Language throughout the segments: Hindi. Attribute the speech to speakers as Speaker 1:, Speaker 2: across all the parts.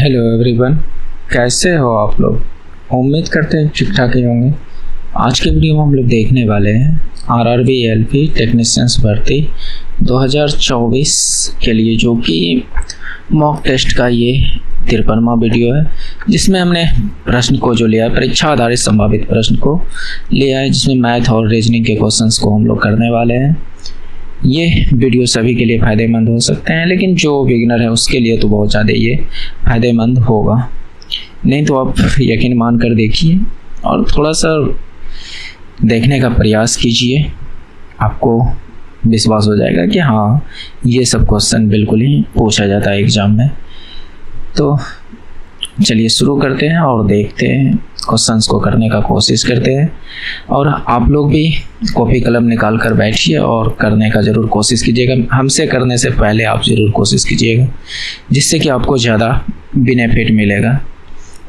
Speaker 1: हेलो एवरीवन, कैसे हो आप लोग। उम्मीद करते हैं ठीक ठाक ही होंगे। आज के वीडियो में हम लोग देखने वाले हैं आरआरबी एलपी टेक्नीशियंस भर्ती 2024 के लिए, जो कि मॉक टेस्ट का ये 53वां वीडियो है, जिसमें हमने प्रश्न को जो लिया है, परीक्षा आधारित संभावित प्रश्न को लिया है, जिसमें मैथ और रीजनिंग के क्वेश्चंस को हम लोग करने वाले हैं। ये वीडियो सभी के लिए फ़ायदेमंद हो सकते हैं, लेकिन जो बिगिनर है उसके लिए तो बहुत ज़्यादा ये फ़ायदेमंद होगा। नहीं तो आप यकीन मान कर देखिए और थोड़ा सा देखने का प्रयास कीजिए, आपको विश्वास हो जाएगा कि हाँ, ये सब क्वेश्चन बिल्कुल ही पूछा जाता है एग्ज़ाम में। तो चलिए शुरू करते हैं और देखते हैं, क्वेश्चंस को करने का कोशिश करते हैं। और आप लोग भी कॉपी कलम निकाल कर बैठिए और करने का ज़रूर कोशिश कीजिएगा। हमसे करने से पहले आप ज़रूर कोशिश कीजिएगा, जिससे कि आपको ज़्यादा बेनिफिट मिलेगा।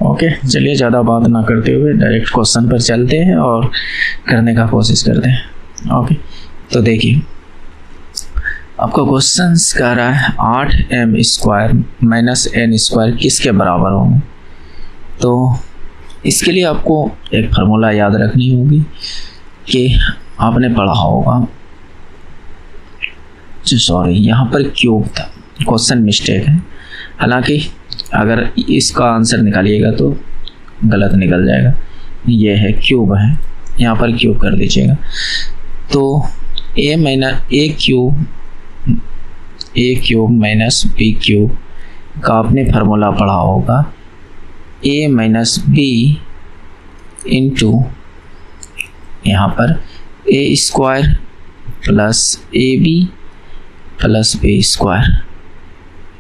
Speaker 1: ओके, चलिए ज़्यादा बात ना करते हुए डायरेक्ट क्वेश्चन पर चलते हैं और करने का कोशिश करते हैं। ओके, तो देखिए आपका क्वेश्चन कह रहा है 8m² - n² किसके बराबर होंगे। तो इसके लिए आपको एक फार्मूला याद रखनी होगी कि आपने पढ़ा होगा, सॉरी यहाँ पर क्यूब था, क्वेश्चन मिस्टेक है। हालांकि अगर इसका आंसर निकालिएगा तो गलत निकल जाएगा। ये है क्यूब है, यहाँ पर क्यूब कर दीजिएगा। तो a cube minus b cube का आपने फार्मूला पढ़ा होगा, a माइनस b इंटू यहाँ पर a² plus ab plus b²।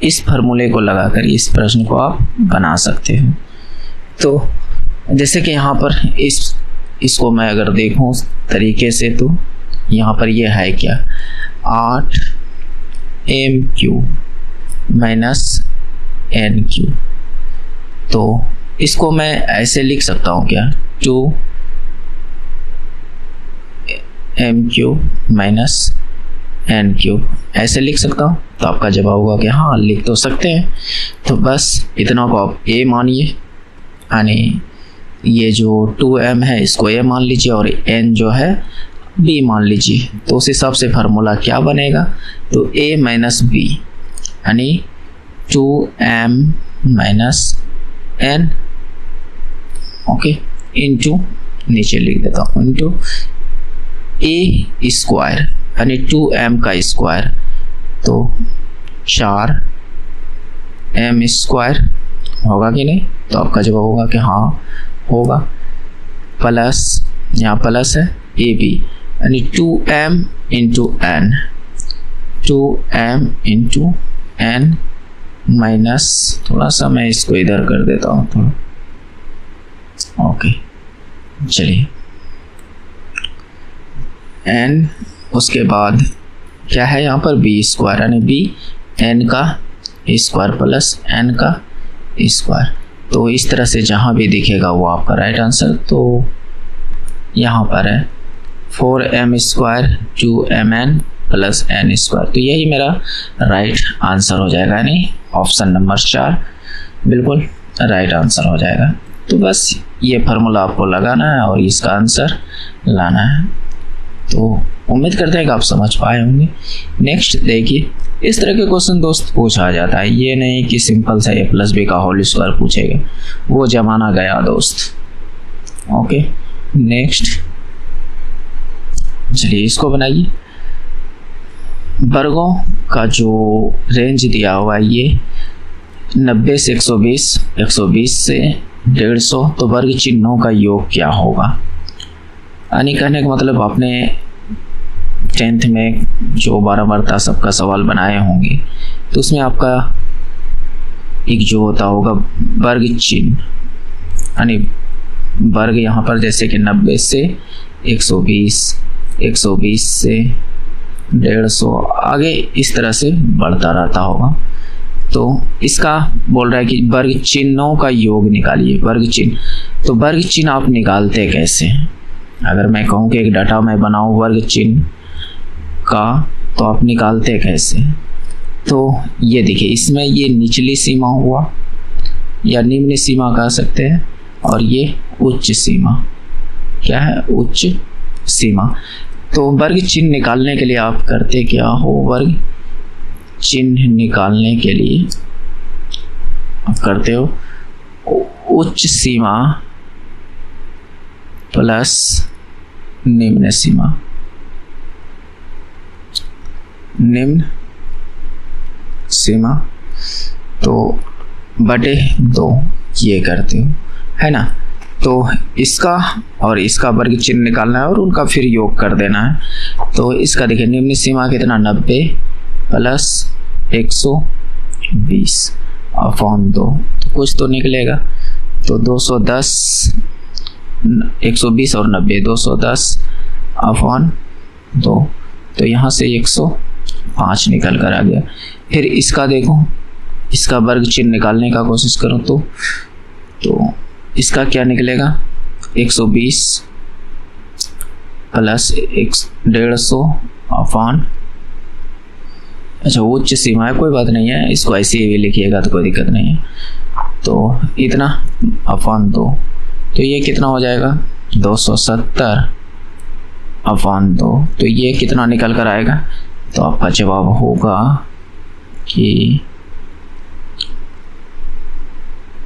Speaker 1: इस फार्मूले को लगाकर इस प्रश्न को आप बना सकते हो। तो जैसे कि यहाँ पर इसको मैं अगर देखूँ उस तरीके से, तो यहाँ पर ये है क्या, 8m³ माइनस n³। तो इसको मैं ऐसे लिख सकता हूँ क्या, 2m³ माइनस n³ ऐसे लिख सकता हूँ। तो आपका जवाब होगा कि हाँ, लिख तो सकते हैं। तो बस इतना को आप a मानिए, यानी ये जो 2m है इसको a मान लीजिए और n जो है b मान लीजिए। तो उस हिसाब से फार्मूला क्या बनेगा, तो a माइनस b यानी 2m minus n, okay, into नीचे लिख देता हूँ, इंटू a² यानी 2m का स्क्वायर, तो 4m² होगा कि नहीं। तो आपका जवाब होगा कि हाँ होगा। प्लस यहाँ प्लस है ab यानी 2m into n, 2m into n minus, थोड़ा सा मैं इसको इधर कर देता हूँ थोड़ा, ओके, चलिए n, उसके बाद क्या है यहाँ पर b² यानी b n का स्क्वायर प्लस n का स्क्वायर। तो इस तरह से जहाँ भी दिखेगा वो आपका राइट आंसर। तो यहाँ पर है 4m² 2mn प्लस n²। तो यही मेरा राइट आंसर हो जाएगा, यानी ऑप्शन नंबर 4 बिल्कुल राइट आंसर हो जाएगा। तो बस ये फार्मूला आपको लगाना है और इसका आंसर लाना है। तो उम्मीद करते हैं कि आप समझ पाए होंगे। नेक्स्ट देखिए, इस तरह के क्वेश्चन दोस्त पूछा जाता है, ये नहीं कि सिंपल सा a प्लस b का होल स्क्वायर पूछेगा, वो जमाना गया दोस्त। ओके, नेक्स्ट चलिए इसको बनाइए। वर्गों का जो रेंज दिया हुआ है ये 90 से 120, 120 से 150, तो वर्ग चिन्हों का योग क्या होगा। यानी कहने का मतलब आपने 10th में जो 12 वार्ता सबका सवाल बनाए होंगे, तो उसमें आपका एक जो होता होगा वर्ग चिन्ह, यानी वर्ग यहाँ पर जैसे कि 90 से 120, 120 से 150, आगे इस तरह से बढ़ता रहता होगा। तो इसका बोल रहा है कि वर्ग चिन्हों का योग निकालिए। वर्ग चिन्ह, तो वर्ग चिन्ह आप निकालते कैसे हैं। अगर मैं कहूँ कि एक डाटा मैं बनाऊँ वर्ग चिन्ह का, तो आप निकालते कैसे। तो ये देखिए, इसमें ये निचली सीमा हुआ या निम्न सीमा कह सकते हैं, और ये उच्च सीमा। क्या है? उच्च सीमा। तो वर्ग चिन्ह निकालने के लिए आप करते क्या हो? वर्ग चिन्ह निकालने के लिए आप करते हो उच्च सीमा प्लस निम्न सीमा, निम्न सीमा तो बटे 2 ये करते हो, है ना। तो इसका और इसका वर्ग चिन्ह निकालना है और उनका फिर योग कर देना है। तो इसका देखिए निम्न सीमा कितना, 90 प्लस 120 अपॉन 2, तो कुछ तो निकलेगा। तो 210, 120 और 90, 210 अपॉन 2, तो यहाँ से 105 निकल कर आ गया। फिर इसका देखो, इसका वर्ग चिन्ह निकालने का कोशिश करूँ तो इसका क्या निकलेगा, 120 प्लस 150 अपॉन, अच्छा उच्च सीमा है, कोई बात नहीं है, इसको ऐसे ही लिखिएगा तो कोई दिक्कत नहीं है। तो इतना अपॉन 2, तो ये कितना हो जाएगा, 270 अपॉन 2, तो ये कितना निकल कर आएगा। तो आपका जवाब होगा कि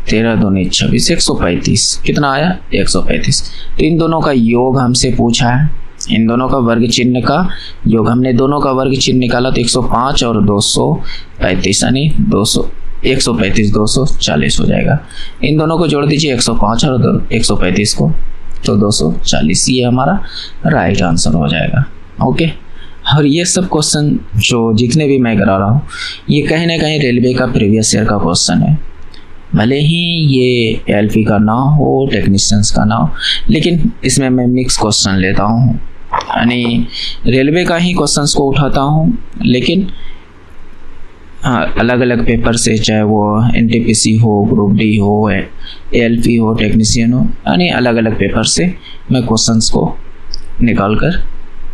Speaker 1: 13 दूनी 26, 135। कितना आया, 135। तो इन दोनों का योग हमसे पूछा है, इन दोनों का वर्ग चिन्ह का योग, हमने दोनों का वर्ग चिन्ह निकाला तो 105 और 235, यानी 135 240 हो जाएगा। इन दोनों को जोड़ दीजिए, 105 और 135 को, तो 240, ये हमारा राइट आंसर हो जाएगा। ओके। और ये सब क्वेश्चन जो जितने भी मैं करा रहा हूँ, ये कहीं ना कहीं रेलवे का प्रीवियस ईयर का क्वेश्चन है। भले ही ये एलपी का ना हो, टेक्नीशियंस का ना हो, लेकिन इसमें मैं मिक्स क्वेश्चन लेता हूँ, यानी रेलवे का ही क्वेश्चंस को उठाता हूँ, लेकिन अलग अलग पेपर से, चाहे वो एनटीपीसी हो, ग्रुप डी हो, एलपी हो, टेक्नीशियन हो, यानी अलग अलग पेपर से मैं क्वेश्चंस को निकाल कर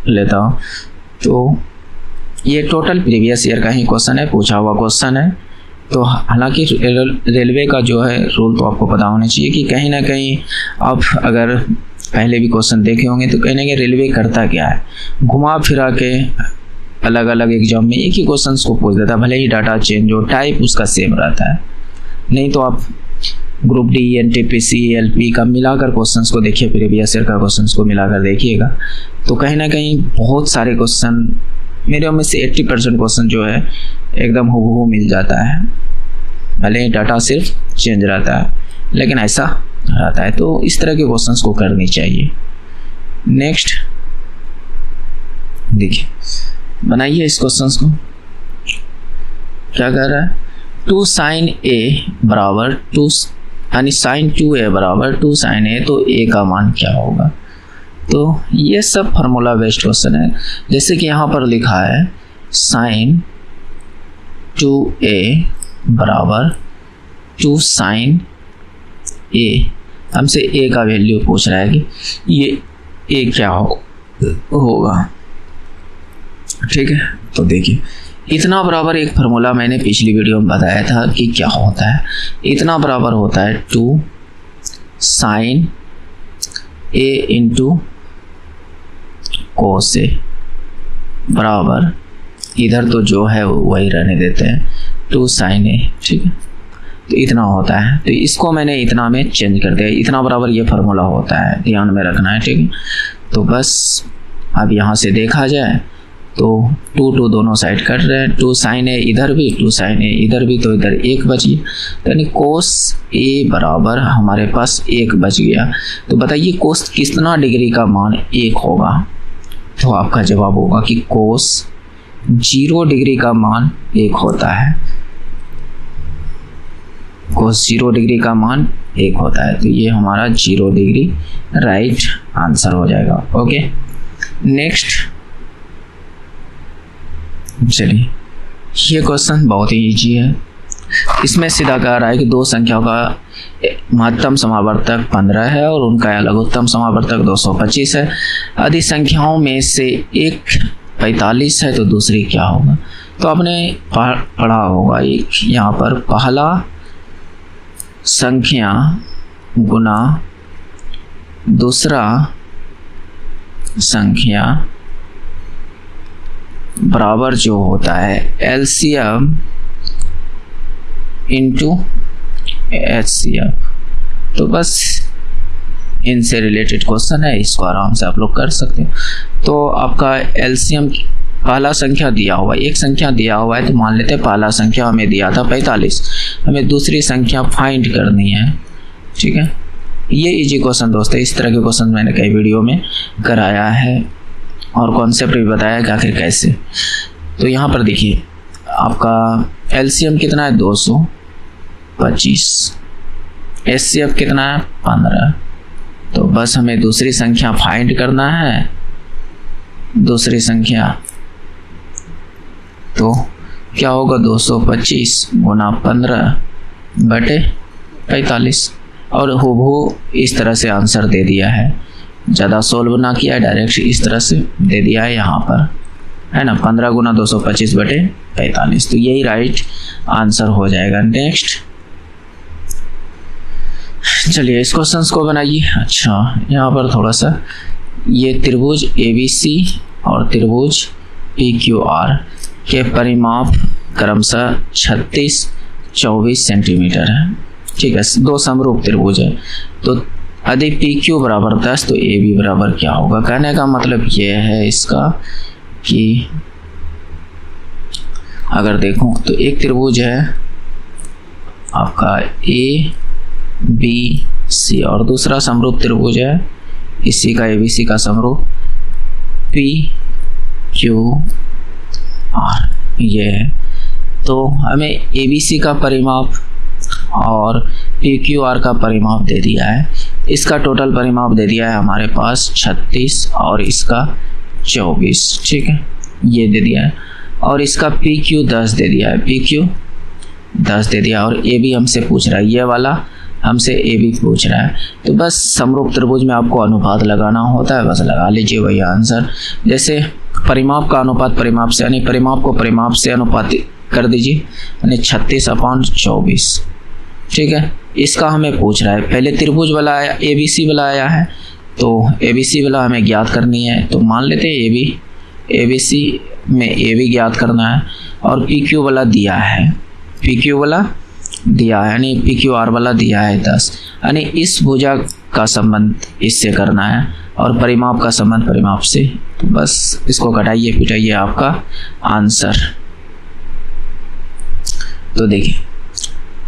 Speaker 1: लेता हूँ। तो ये टोटल प्रीवियस ईयर का ही क्वेश्चन है, पूछा हुआ क्वेश्चन है। तो हालांकि रेलवे का जो है रूल तो आपको पता होना चाहिए कि कहीं ना कहीं आप अगर पहले भी क्वेश्चन देखे होंगे तो कहीं ना कहीं रेलवे करता क्या है, घुमा फिरा के अलग अलग एग्जाम में एक ही क्वेश्चन को पूछ देता है, भले ही डाटा चेंज हो, टाइप उसका सेम रहता है। नहीं तो आप ग्रुप डी, एनटीपीसी, एलपी का मिलाकर क्वेश्चंस को देखिए, प्रीवियस ईयर का क्वेश्चंस को मिलाकर देखिएगा, तो कहीं ना कहीं बहुत सारे क्वेश्चन, मेरे में से 80% क्वेश्चन जो है एकदम हूबहू मिल जाता है, भले ही डाटा सिर्फ चेंज रहता है, लेकिन ऐसा रहता है। तो इस तरह के क्वेश्चंस को करनी चाहिए। नेक्स्ट देखिए, बनाइए इस क्वेश्चंस को। क्या कर रहा है, 2 sin a बराबर 2, यानी sin 2a बराबर 2 sin a, तो a का मान क्या होगा। तो ये सब फार्मूला बेस्ड क्वेश्चन है। जैसे कि यहाँ पर लिखा है sin 2a बराबर 2 sin a, हमसे a का वैल्यू पूछ रहा है कि ये a क्या होगा। ठीक है, तो देखिए इतना बराबर एक फार्मूला मैंने पिछली वीडियो में बताया था कि क्या होता है। इतना बराबर होता है 2 sin a into cos a बराबर, इधर तो जो है वही रहने देते हैं, 2 sin a। ठीक है, तो इतना होता है। तो इसको मैंने इतना में चेंज कर दिया, इतना बराबर ये फार्मूला होता है, ध्यान में रखना है। ठीक है, तो बस अब यहाँ से देखा जाए तो 2 दोनों साइड कट रहे हैं, 2 sin a इधर भी, 2 sin a इधर भी, तो इधर 1 बच गया, यानी cos a बराबर हमारे पास 1 बच गया। तो बताइए cos कितना डिग्री का मान 1 होगा। तो आपका जवाब होगा कि cos 0 डिग्री का मान 1 होता है, cos 0 डिग्री का मान 1 होता है। तो ये हमारा 0 डिग्री राइट आंसर हो जाएगा। ओके, नेक्स्ट चलिए, ये क्वेश्चन बहुत ही इजी है। इसमें सीधा कह रहा है कि 2 संख्याओं का महत्तम समावर्तक 15 है और उनका लघुत्तम समावर्तक 225 है। यदि संख्याओं में से एक 45 है तो दूसरी क्या होगा। तो आपने पढ़ा होगा, एक यहाँ पर पहला संख्या गुना दूसरा संख्या बराबर जो होता है एलसीएम इंटू एचसीएफ। तो बस इनसे रिलेटेड क्वेश्चन है, इसको आराम से आप लोग कर सकते हो। तो आपका एलसीएम पहला संख्या दिया हुआ, एक संख्या दिया हुआ है तो मान लेते हैं पहला संख्या हमें दिया था 45, हमें दूसरी संख्या फाइंड करनी है, ठीक है। ये इजी क्वेश्चन दोस्तों, इस तरह के क्वेश्चन मैंने कई वीडियो में कराया है और कॉन्सेप्ट भी बताया कि आखिर कैसे। तो यहाँ पर देखिए आपका एलसीएम कितना है 225, एचसीएफ कितना है 15। तो बस हमें दूसरी संख्या फाइंड करना है, दूसरी संख्या तो क्या होगा 225 गुना 15 बटे 45 और हूबहू इस तरह से आंसर दे दिया है, ज़्यादा सोल्व ना किया, डायरेक्ट इस तरह से दे दिया है यहाँ पर, है ना। 15 गुना 225 बटे 45, तो यही राइट आंसर हो जाएगा। नेक्स्ट चलिए इस क्वेश्चन को बनाइए। अच्छा यहाँ पर थोड़ा सा ये त्रिभुज ABC और त्रिभुज PQR के परिमाप क्रमशः 36-24 सेंटीमीटर है, ठीक है। दो समरूप त्रिभुज है, तो यदि PQ बराबर 10 तो AB बराबर क्या होगा। कहने का मतलब ये है इसका कि अगर देखो तो एक त्रिभुज है आपका ABC और दूसरा समरूप त्रिभुज है इसी का ABC का समरूप PQR, ये है। तो हमें ABC का परिमाप और PQR का परिमाप दे दिया है, इसका टोटल परिमाप दे दिया है हमारे पास 36 और इसका 24, ठीक है, ये दे दिया है। और इसका PQ 10 दे दिया है, PQ 10 दे दिया और AB हमसे पूछ रहा है, ये वाला हमसे AB पूछ रहा है। तो बस समरूप त्रिभुज में आपको अनुपात लगाना होता है, बस लगा लीजिए वही आंसर। जैसे परिमाप का अनुपात परिमाप से, यानी परिमाप को परिमाप से अनुपातित कर दीजिए, यानी 36/24, ठीक है। इसका हमें पूछ रहा है, पहले त्रिभुज वाला आया, ABC वाला आया है, तो ABC वाला हमें ज्ञात करनी है। तो मान लेते हैं ABC में AB ज्ञात करना है और PQ वाला दिया है, PQ वाला दिया है, यानी PQR वाला दिया है 10, यानी इस भुजा का संबंध इससे करना है और परिमाप का संबंध परिमाप से। तो बस इसको घटाइए पिटाइए आपका आंसर। तो देखिए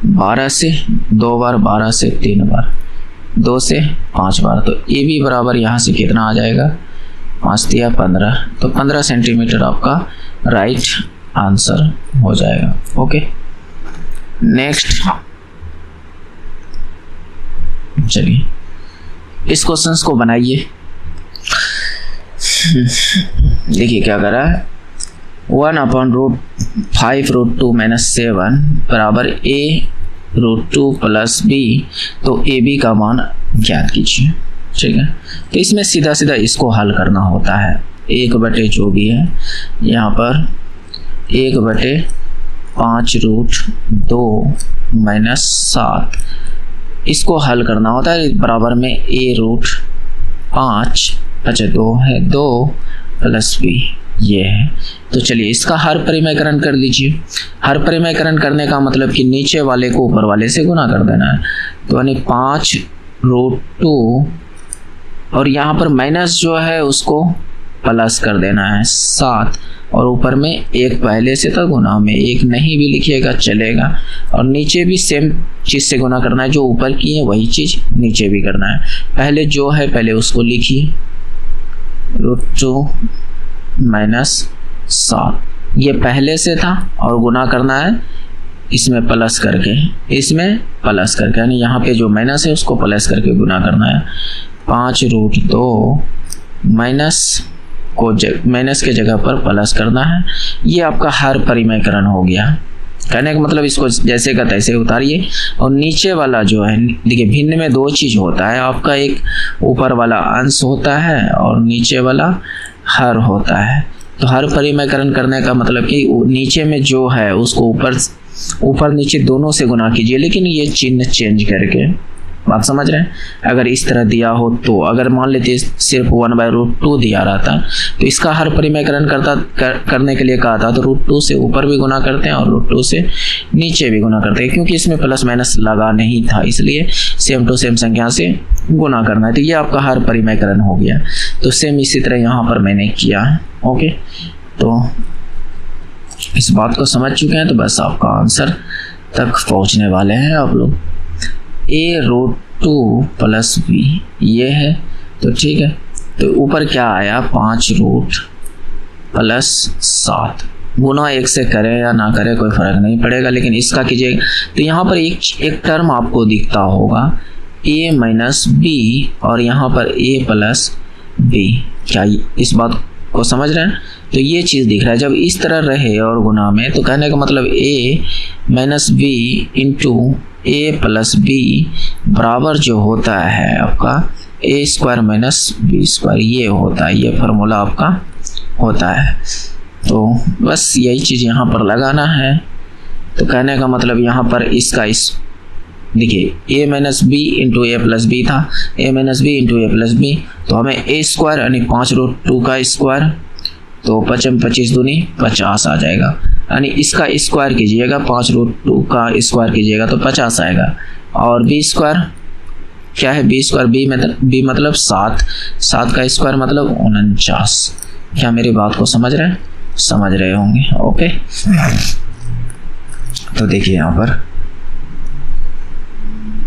Speaker 1: 12 से 2 बार, 12 से 3 बार, 2 से 5 बार, तो AB बराबर यहाँ से कितना आ जाएगा 5 दिया 15, तो 15 सेंटीमीटर आपका राइट आंसर हो जाएगा। ओके नेक्स्ट चलिए इस क्वेश्चन को बनाइए। देखिए क्या कर रहा है, 1/√5√2 - 7 बराबर A√2 + B, तो AB का मान ज्ञात कीजिए, ठीक है। तो इसमें सीधा सीधा इसको हल करना होता है, 1 बटे जो भी है यहाँ पर 1 बटे 5√2 - 7, इसको हल करना होता है बराबर में A√5, अच्छा 2 है, 2 + B ये है। तो चलिए इसका हर परिमयकरण कर दीजिए। हर परिमयकरण करने का मतलब कि नीचे वाले को ऊपर वाले से गुना कर देना है, तो यानी 5√2 और यहाँ पर माइनस जो है उसको प्लस कर देना है 7, और ऊपर में 1 पहले से था, गुना में 1 नहीं भी लिखिएगा चलेगा, और नीचे भी सेम चीज़ से गुना करना है, जो ऊपर की है वही चीज़ नीचे भी करना है। पहले जो है पहले उसको लिखिए, √2 - 7, ये पहले से था और गुना करना है इसमें प्लस करके, इसमें प्लस करके, यानी यहाँ पे जो माइनस है उसको प्लस करके गुना करना है। 5√2 माइनस के जगह पर प्लस करना है। ये आपका हर परिमयकरण हो गया। कहने का मतलब इसको जैसे का तैसे उतारिए, और नीचे वाला जो है देखिए भिन्न में 2 चीज़ होता है आपका, एक ऊपर वाला अंश होता है और नीचे वाला हर होता है। तो हर परिमयकरण करने का मतलब कि नीचे में जो है उसको ऊपर ऊपर नीचे दोनों से गुना कीजिए, लेकिन ये चिन्ह चेंज करके। बात समझ रहे हैं? अगर इस तरह दिया हो तो, अगर मान लेते सिर्फ 1/√2 दिया रहता तो इसका हर परिमेयकरण करने के लिए कहा था तो √2 से ऊपर भी गुना करते हैं और √2 से नीचे भी गुना करते हैं, क्योंकि इसमें प्लस माइनस लगा नहीं था, इसलिए सेम टू सेम संख्या से गुना करना है। तो ये आपका हर परिमेयकरण हो गया। तो सेम इसी तरह यहाँ पर मैंने किया है। ओके, तो इस बात को समझ चुके हैं तो बस आपका आंसर तक पहुँचने वाले हैं आप लोग। a√2 + b ये है, तो ठीक है। तो ऊपर क्या आया, 5 + 7 गुना 1 से करें या ना करें कोई फर्क नहीं पड़ेगा, लेकिन इसका कीजिएगा। तो यहाँ पर एक टर्म आपको दिखता होगा a - b और यहाँ पर a + b। क्या इस बात को समझ रहे हैं? तो ये चीज़ दिख रहा है। जब इस तरह रहे और गुना में, तो कहने का मतलब a - b × a + b बराबर जो होता है आपका a² - b², ये होता है, ये फार्मूला आपका होता है। तो बस यही चीज़ यहाँ पर लगाना है। तो कहने का मतलब यहाँ पर इसका देखिए a - b × a + b था, a - b × a + b, तो हमें a² यानी 5√2 का स्क्वायर, तो 5 × 25 दूनी 50 आ जाएगा। यानी इसका स्क्वायर कीजिएगा, 5√2 का स्क्वायर कीजिएगा तो 50 आएगा। और b² क्या है, b मतलब 7 का स्क्वायर मतलब 49। क्या मेरी बात को समझ रहे हैं? समझ रहे होंगे। ओके, तो देखिए यहाँ पर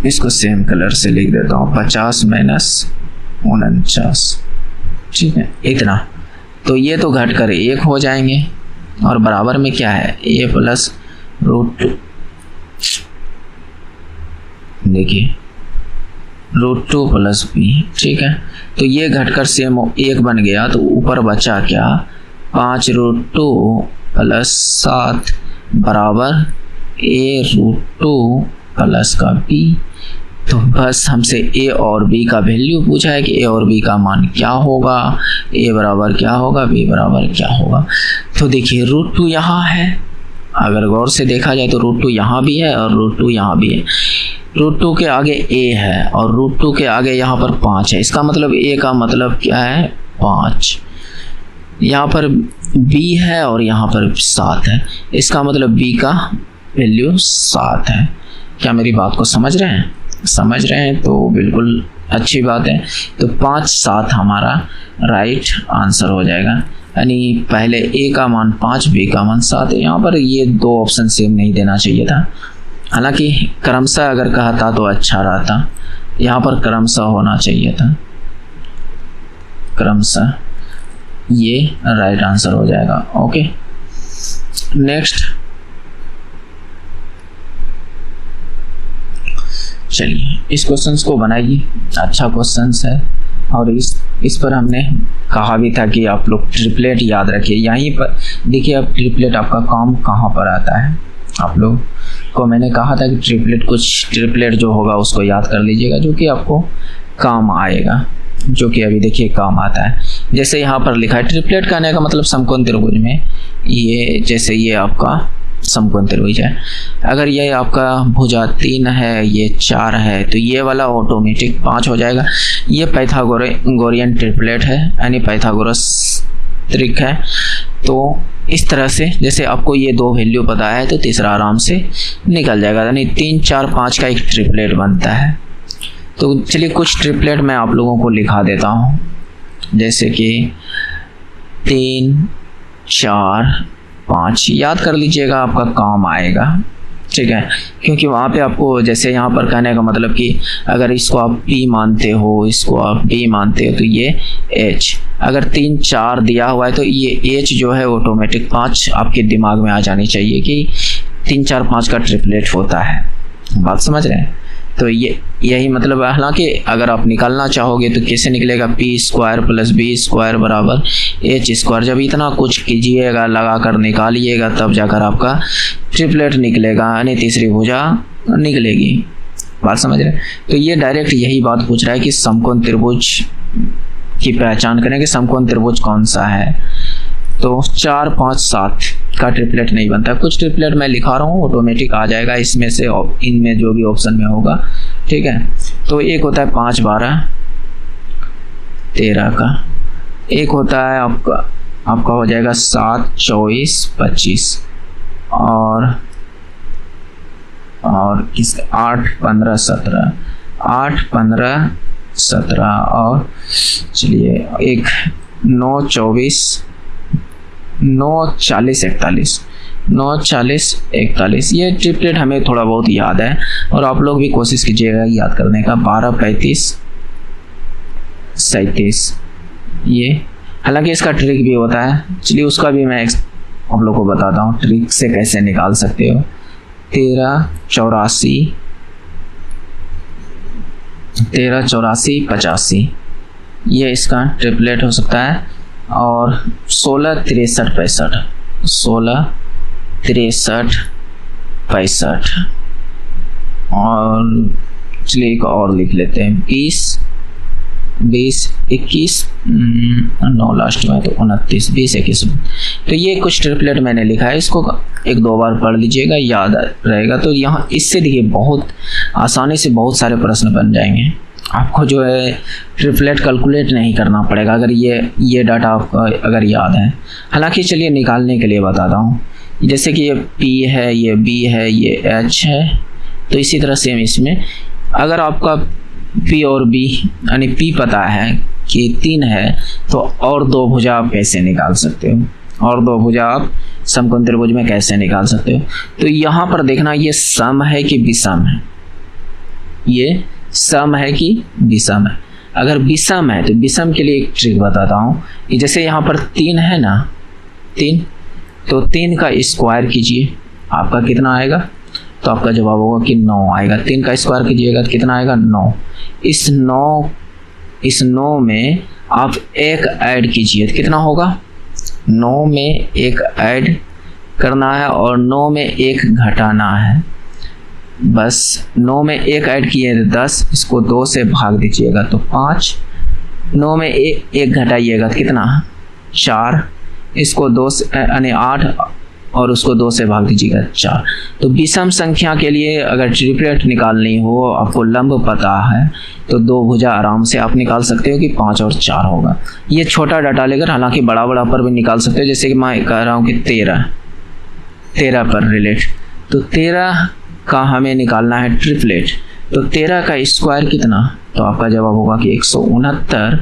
Speaker 1: इसको सेम कलर से लिख देता हूँ, 50 - 49, ठीक है, इतना। तो ये तो घट कर 1 हो जाएंगे और बराबर में क्या है, a + √2, देखिए √2 + b, ठीक है। तो ये घटकर सेम 1 बन गया, तो ऊपर बचा क्या, 5√2 + 7 बराबर a√2 + का b। तो बस हमसे a और b का वैल्यू पूछा है कि a और b का मान क्या होगा, a बराबर क्या होगा, b बराबर क्या होगा। तो देखिए √2 यहाँ है, अगर गौर से देखा जाए तो √2 यहाँ भी है और √2 यहाँ भी है। √2 के आगे a है और √2 के आगे यहाँ पर 5 है, इसका मतलब a का मतलब क्या है, 5। यहाँ पर b है और यहाँ पर 7 है, इसका मतलब b का वैल्यू 7 है। क्या मेरी बात को समझ रहे हैं? समझ रहे हैं तो बिल्कुल अच्छी बात है। तो 5, 7 हमारा राइट आंसर हो जाएगा। यानी पहले a का मान 5, b का मान 7 है। यहाँ पर ये 2 ऑप्शन सेम नहीं देना चाहिए था, हालांकि क्रमशः अगर कहता तो अच्छा रहता। यहाँ पर क्रमशः होना चाहिए था, क्रमशः, ये राइट आंसर हो जाएगा। ओके, नेक्स्ट चलिए इस क्वेश्चंस को बनाइए, अच्छा क्वेश्चंस है। और इस पर हमने कहा भी था कि आप लोग ट्रिपलेट याद रखिए। यहीं पर देखिए, अब ट्रिपलेट आपका काम कहाँ पर आता है। आप लोग को मैंने कहा था कि ट्रिपलेट जो होगा उसको याद कर लीजिएगा, जो कि आपको काम आएगा, जो कि अभी देखिए काम आता है। जैसे यहाँ पर लिखा है ट्रिपलेट कहने का मतलब समकोण त्रिभुज में ये, जैसे ये आपका समकोण त्रिभुज है, अगर ये आपका भुजा 3 है, ये 4 है, तो ये वाला ऑटोमेटिक 5 हो जाएगा। ये पाइथागोरियन ट्रिपलेट है, यानी पाइथागोरस त्रिक है। तो इस तरह से जैसे आपको ये 2 वैल्यू पता है तो तीसरा आराम से निकल जाएगा, यानी 3, 4, 5 का एक ट्रिपलेट बनता है। तो चलिए कुछ ट्रिपलेट मैं आप लोगों को लिखा देता हूँ, जैसे कि 3, 4, 5 याद कर लीजिएगा, आपका काम आएगा, ठीक है। क्योंकि वहाँ पे आपको जैसे यहाँ पर कहने का मतलब कि अगर इसको आप P मानते हो, इसको आप B मानते हो, तो ये H, अगर 3, 4 दिया हुआ है तो ये H जो है ऑटोमेटिक 5 आपके दिमाग में आ जानी चाहिए कि 3, 4, 5 का ट्रिपलेट होता है। बात समझ रहे हैं? तो यही मतलब है। हालांकि अगर आप निकालना चाहोगे तो कैसे निकलेगा, p² + b² बराबर h²। जब इतना कुछ कीजिएगा, लगा कर निकालिएगा, तब जाकर आपका ट्रिपलेट निकलेगा, यानी तीसरी भुजा निकलेगी। बात समझ रहे हैं? तो ये डायरेक्ट यही बात पूछ रहा है कि समकोण त्रिभुज की पहचान करें कि समकोण त्रिभुज कौन सा है। तो 4 5 7 का ट्रिपलेट नहीं बनता। कुछ ट्रिपलेट मैं लिखा रहा हूँ, ऑटोमेटिक आ जाएगा इसमें से, इनमें जो भी ऑप्शन में होगा, ठीक है। तो एक होता है 5 12 13 का, एक होता है आपका हो जाएगा 7 24 25 और किस 8 15 17 8 15 17 और चलिए एक 9 24 9 40 41 9 40 41। ये ट्रिपलेट हमें थोड़ा बहुत याद है और आप लोग भी कोशिश कीजिएगा याद करने का। 12 35 37, ये हालांकि इसका ट्रिक भी होता है, चलिए उसका भी मैं आप लोग को बताता हूँ ट्रिक से कैसे निकाल सकते हो। 13 84 85, ये इसका ट्रिपलेट हो सकता है। और 16 63 65 16 63 65 और चलिए एक और लिख लेते हैं 20 21 9 लास्ट में तो 29 20 21। तो ये कुछ ट्रिपलेट मैंने लिखा है, इसको एक दो बार पढ़ लीजिएगा, याद रहेगा। तो यहाँ इससे देखिए बहुत आसानी से बहुत सारे प्रश्न बन जाएंगे। आपको जो है ट्रिपलेट कैलकुलेट नहीं करना पड़ेगा अगर ये डाटा आपको अगर याद है। हालांकि चलिए निकालने के लिए बताता हूँ। जैसे कि ये P है, ये B है, ये H है, तो इसी तरह सेम इसमें अगर आपका P और B यानी P पता है कि 3 है तो और 2 भुजा आप कैसे निकाल सकते हो, और 2 भुजा आप समकोण त्रिभुज में कैसे निकाल सकते हो। तो यहाँ पर देखना ये सम है कि विषम है, ये सम है कि विषम है। अगर विषम है तो विषम के लिए एक ट्रिक बताता हूँ। जैसे यहाँ पर 3 है ना, 3, तो 3 का स्क्वायर कीजिए, आपका कितना आएगा, तो आपका जवाब होगा कि 9 आएगा। 3 का स्क्वायर कीजिएगा तो कितना आएगा 9। इस 9 में आप 1 ऐड कीजिए तो कितना होगा, 9 में 1 ऐड करना है और 9 में 1 घटाना है। बस 9 में 1 ऐड किए तो 10, इसको 2 से भाग दीजिएगा तो 5, 9 में 1 घटाइएगा तो कितना 4, इसको 2 से यानी 8 और उसको 2 से भाग दीजिएगा 4। तो विषम संख्या के लिए अगर ट्रिपलेट निकालनी हो, आपको लंब पता है, तो 2 भुजा आराम से आप निकाल सकते हो कि 5 और 4 होगा। ये छोटा डाटा लेकर, हालांकि बड़ा पर भी निकाल सकते हो। जैसे कि मैं कह रहा हूँ कि 13 पर रिलेट, तो 13 का हमें निकालना है ट्रिपलेट। तो 13 का स्क्वायर कितना, तो आपका जवाब होगा कि 169।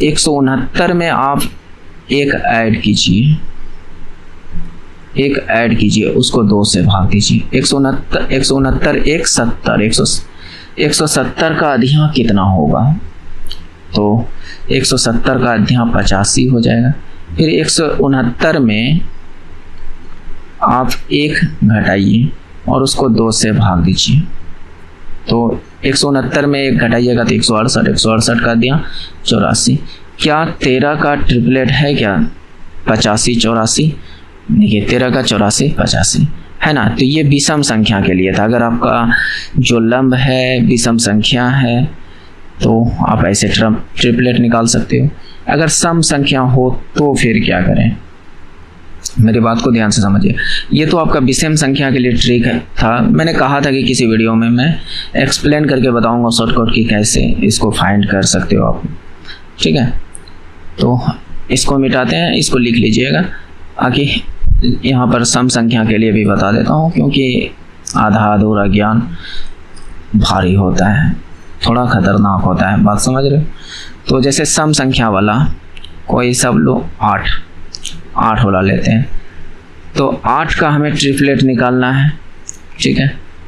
Speaker 1: 169 में आप 1 ऐड कीजिए, 1 ऐड कीजिए, उसको 2 से भाग दीजिए। 169 1 70 170 का अधियाँ कितना होगा, तो 170 का अधियाँ 85 हो जाएगा। फिर 169 में आप 1 घटाइए और उसको 2 से भाग दीजिए। तो 169 में 1 घटाइएगा तो 168, 168 का दिया 84। क्या 13 का ट्रिपलेट है क्या 85 84? देखिए 13 का 84 85 है ना। तो ये विषम संख्या के लिए था। अगर आपका जो लंब है विषम संख्या है तो आप ऐसे ट्रिपलेट निकाल सकते हो। अगर सम संख्या हो तो फिर क्या करें, मेरी बात को ध्यान से समझिए। ये तो आपका विषम संख्या के लिए ट्रिक था। मैंने कहा था कि किसी वीडियो में मैं एक्सप्लेन करके बताऊंगा शॉर्टकट की कैसे इसको फाइंड कर सकते हो आप, ठीक है। तो इसको मिटाते हैं, इसको लिख लीजिएगा। आगे यहाँ पर सम संख्या के लिए भी बता देता हूँ, क्योंकि आधा अधूरा ज्ञान भारी होता है, थोड़ा खतरनाक होता है, बात समझ रहे हो। तो जैसे सम संख्या वाला कोई सब लोग 8 वाला लेते हैं, तो 8 का हमें ट्रिपलेट निकालना है, ठीक है।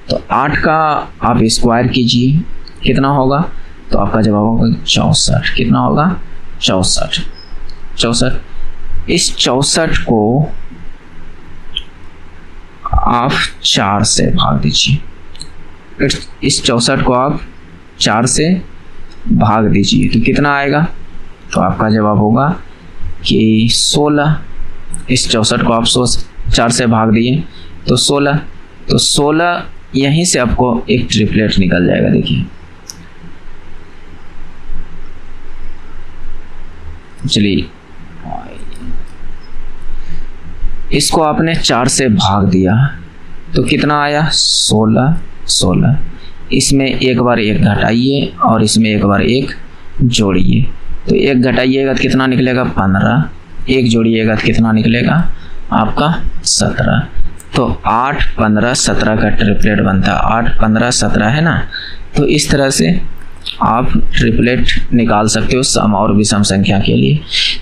Speaker 1: तो 8 का आप स्क्वायर कीजिए, कितना होगा, तो आपका जवाब होगा 64। कितना होगा 64। इस 64 को आप 4 से भाग दीजिए। इस 64 को आप 4 से भाग दीजिए तो कितना आएगा, तो आपका जवाब होगा कि 16। इस 64 को आप 4 से भाग दिए तो 16, तो 16 यहीं से आपको एक ट्रिपलेट निकल जाएगा। देखिए चलिए इसको आपने 4 से भाग दिया तो कितना आया 16। इसमें एक बार 1 घटाइए और इसमें एक बार 1 जोड़िए, तो 1 घटाइएगा तो कितना निकलेगा 15, 1 जोड़िएगा तो कितना निकलेगा आपका 17। तो 8, 15, 17 का ट्रिपलेट बनता है, 8, 15, 17 है ना। तो इस तरह से आप ट्रिपलेट निकाल सकते हो सम और विषम संख्या के लिए।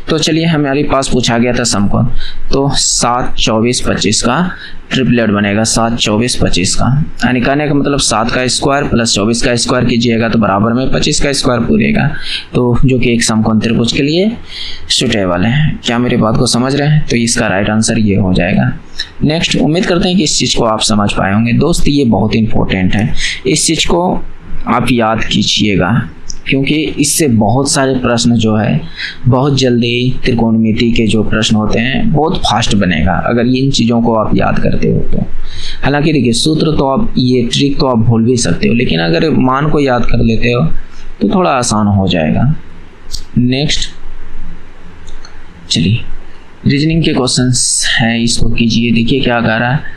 Speaker 1: तो चलिए हमारे पास पूछा गया था सम को, तो 7, 24, 25 का ट्रिपलेट बनेगा, 7, 24, 25 का, यानी कहने का मतलब 7 का स्क्वायर प्लस 24 का स्क्वायर कीजिएगा तो बराबर में 25 का स्क्वायर पूरेगा, तो जो कि एक समकोण त्रिभुज के लिए सुटेबल है। क्या मेरी बात को समझ रहे हैं? तो इसका राइट आंसर ये हो जाएगा। नेक्स्ट, उम्मीद करते हैं कि इस चीज़ को आप समझ पाए होंगे। दोस्त ये बहुत इंपॉर्टेंट है, इस चीज़ को आप याद कीजिएगा क्योंकि इससे बहुत सारे प्रश्न जो है बहुत जल्दी त्रिकोणमिति के जो प्रश्न होते हैं बहुत फास्ट बनेगा अगर इन चीज़ों को आप याद करते हो तो। हालांकि देखिए सूत्र तो आप, ये ट्रिक तो आप भूल भी सकते हो, लेकिन अगर मान को याद कर लेते हो तो थोड़ा आसान हो जाएगा। नेक्स्ट चलिए रीजनिंग के क्वेश्चंस हैं, इसको कीजिए। देखिए क्या कह रहा है,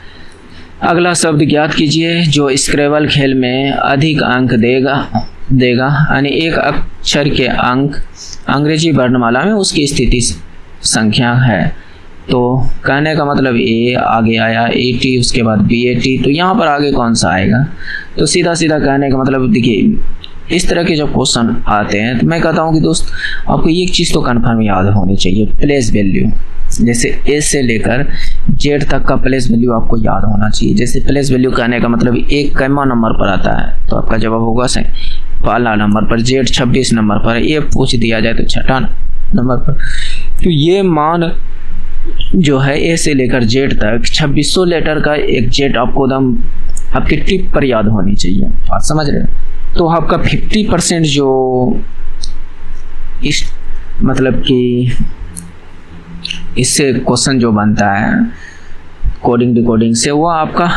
Speaker 1: अगला शब्द ज्ञात कीजिए जो स्क्रैबल खेल में अधिक अंक देगा यानी एक अक्षर के अंक अंग्रेजी वर्णमाला में उसकी स्थिति संख्या है। तो कहने का मतलब ए आगे आया, AT उसके बाद BAT, तो यहाँ पर आगे कौन सा आएगा? तो सीधा सीधा कहने का मतलब देखिए इस तरह के जब क्वेश्चन आते हैं तो मैं कहता हूँ कि दोस्त आपको एक चीज़ तो कन्फर्म याद होनी चाहिए, प्लेस वैल्यू। जैसे ए से लेकर जेड तक का प्लेस वैल्यू आपको याद होना चाहिए। जैसे प्लेस वैल्यू कहने का मतलब एक कैमा नंबर पर आता है तो आपका जवाब होगा पहला नंबर पर, जेड 26 नंबर पर, ए पूछ दिया जाए तो 6ठा नंबर पर। तो ये मान जो है ए से लेकर जेड तक 2600 लेटर का एक जेड आपको एकदम आपकी टिप पर याद होनी चाहिए, बात समझ रहे हो? तो आपका 50% जो इस मतलब कि इससे क्वेश्चन जो बनता है कोडिंग डिकोडिंग से वो आपका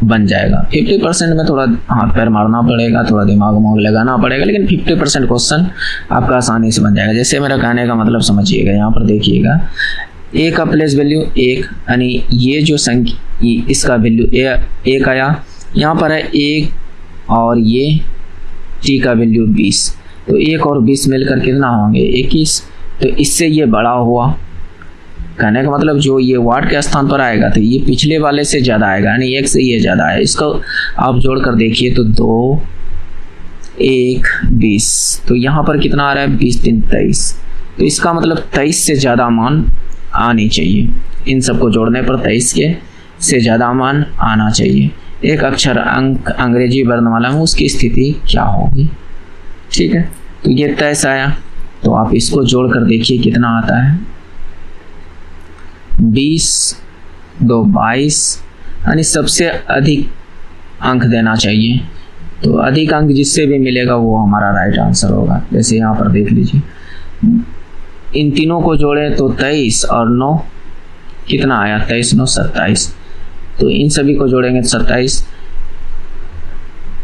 Speaker 1: बन जाएगा। 50% में थोड़ा हाथ पैर मारना पड़ेगा, थोड़ा दिमाग लगाना पड़ेगा, लेकिन 50% क्वेश्चन आपका आसानी से बन जाएगा। जैसे मेरा कहने का मतलब समझिएगा, यहाँ पर देखिएगा ए का प्लेस वैल्यू 1, यानी ये जो संख्या इसका वैल्यू 1 आया, यहाँ पर है 1 और ये टी का वैल्यू 20, तो 1 और 20 मिलकर कितना होंगे 21। तो इससे ये बड़ा हुआ, कहने का मतलब जो ये वाट के स्थान पर आएगा तो ये पिछले वाले से ज़्यादा आएगा, यानी 1 से ये ज़्यादा है। इसको आप जोड़ कर देखिए तो 2, 1, 20, तो यहाँ पर कितना आ रहा है 20, 3, 23, तो इसका मतलब 23 से ज़्यादा मान आनी चाहिए। इन सबको जोड़ने पर 23 के से ज़्यादा मान आना चाहिए। एक अक्षर अंक अंग्रेजी वर्णमाला में उसकी स्थिति क्या होगी, ठीक है। तो ये 23 आया, तो आप इसको जोड़ कर देखिए कितना आता है 20, 2, 22, यानी सबसे अधिक अंक देना चाहिए। तो अधिक अंक जिससे भी मिलेगा वो हमारा राइट आंसर होगा। जैसे यहाँ पर देख लीजिए, इन तीनों को जोड़े तो 23 और 9 कितना आया 23, 9, 27, तो इन सभी को जोड़ेंगे 27,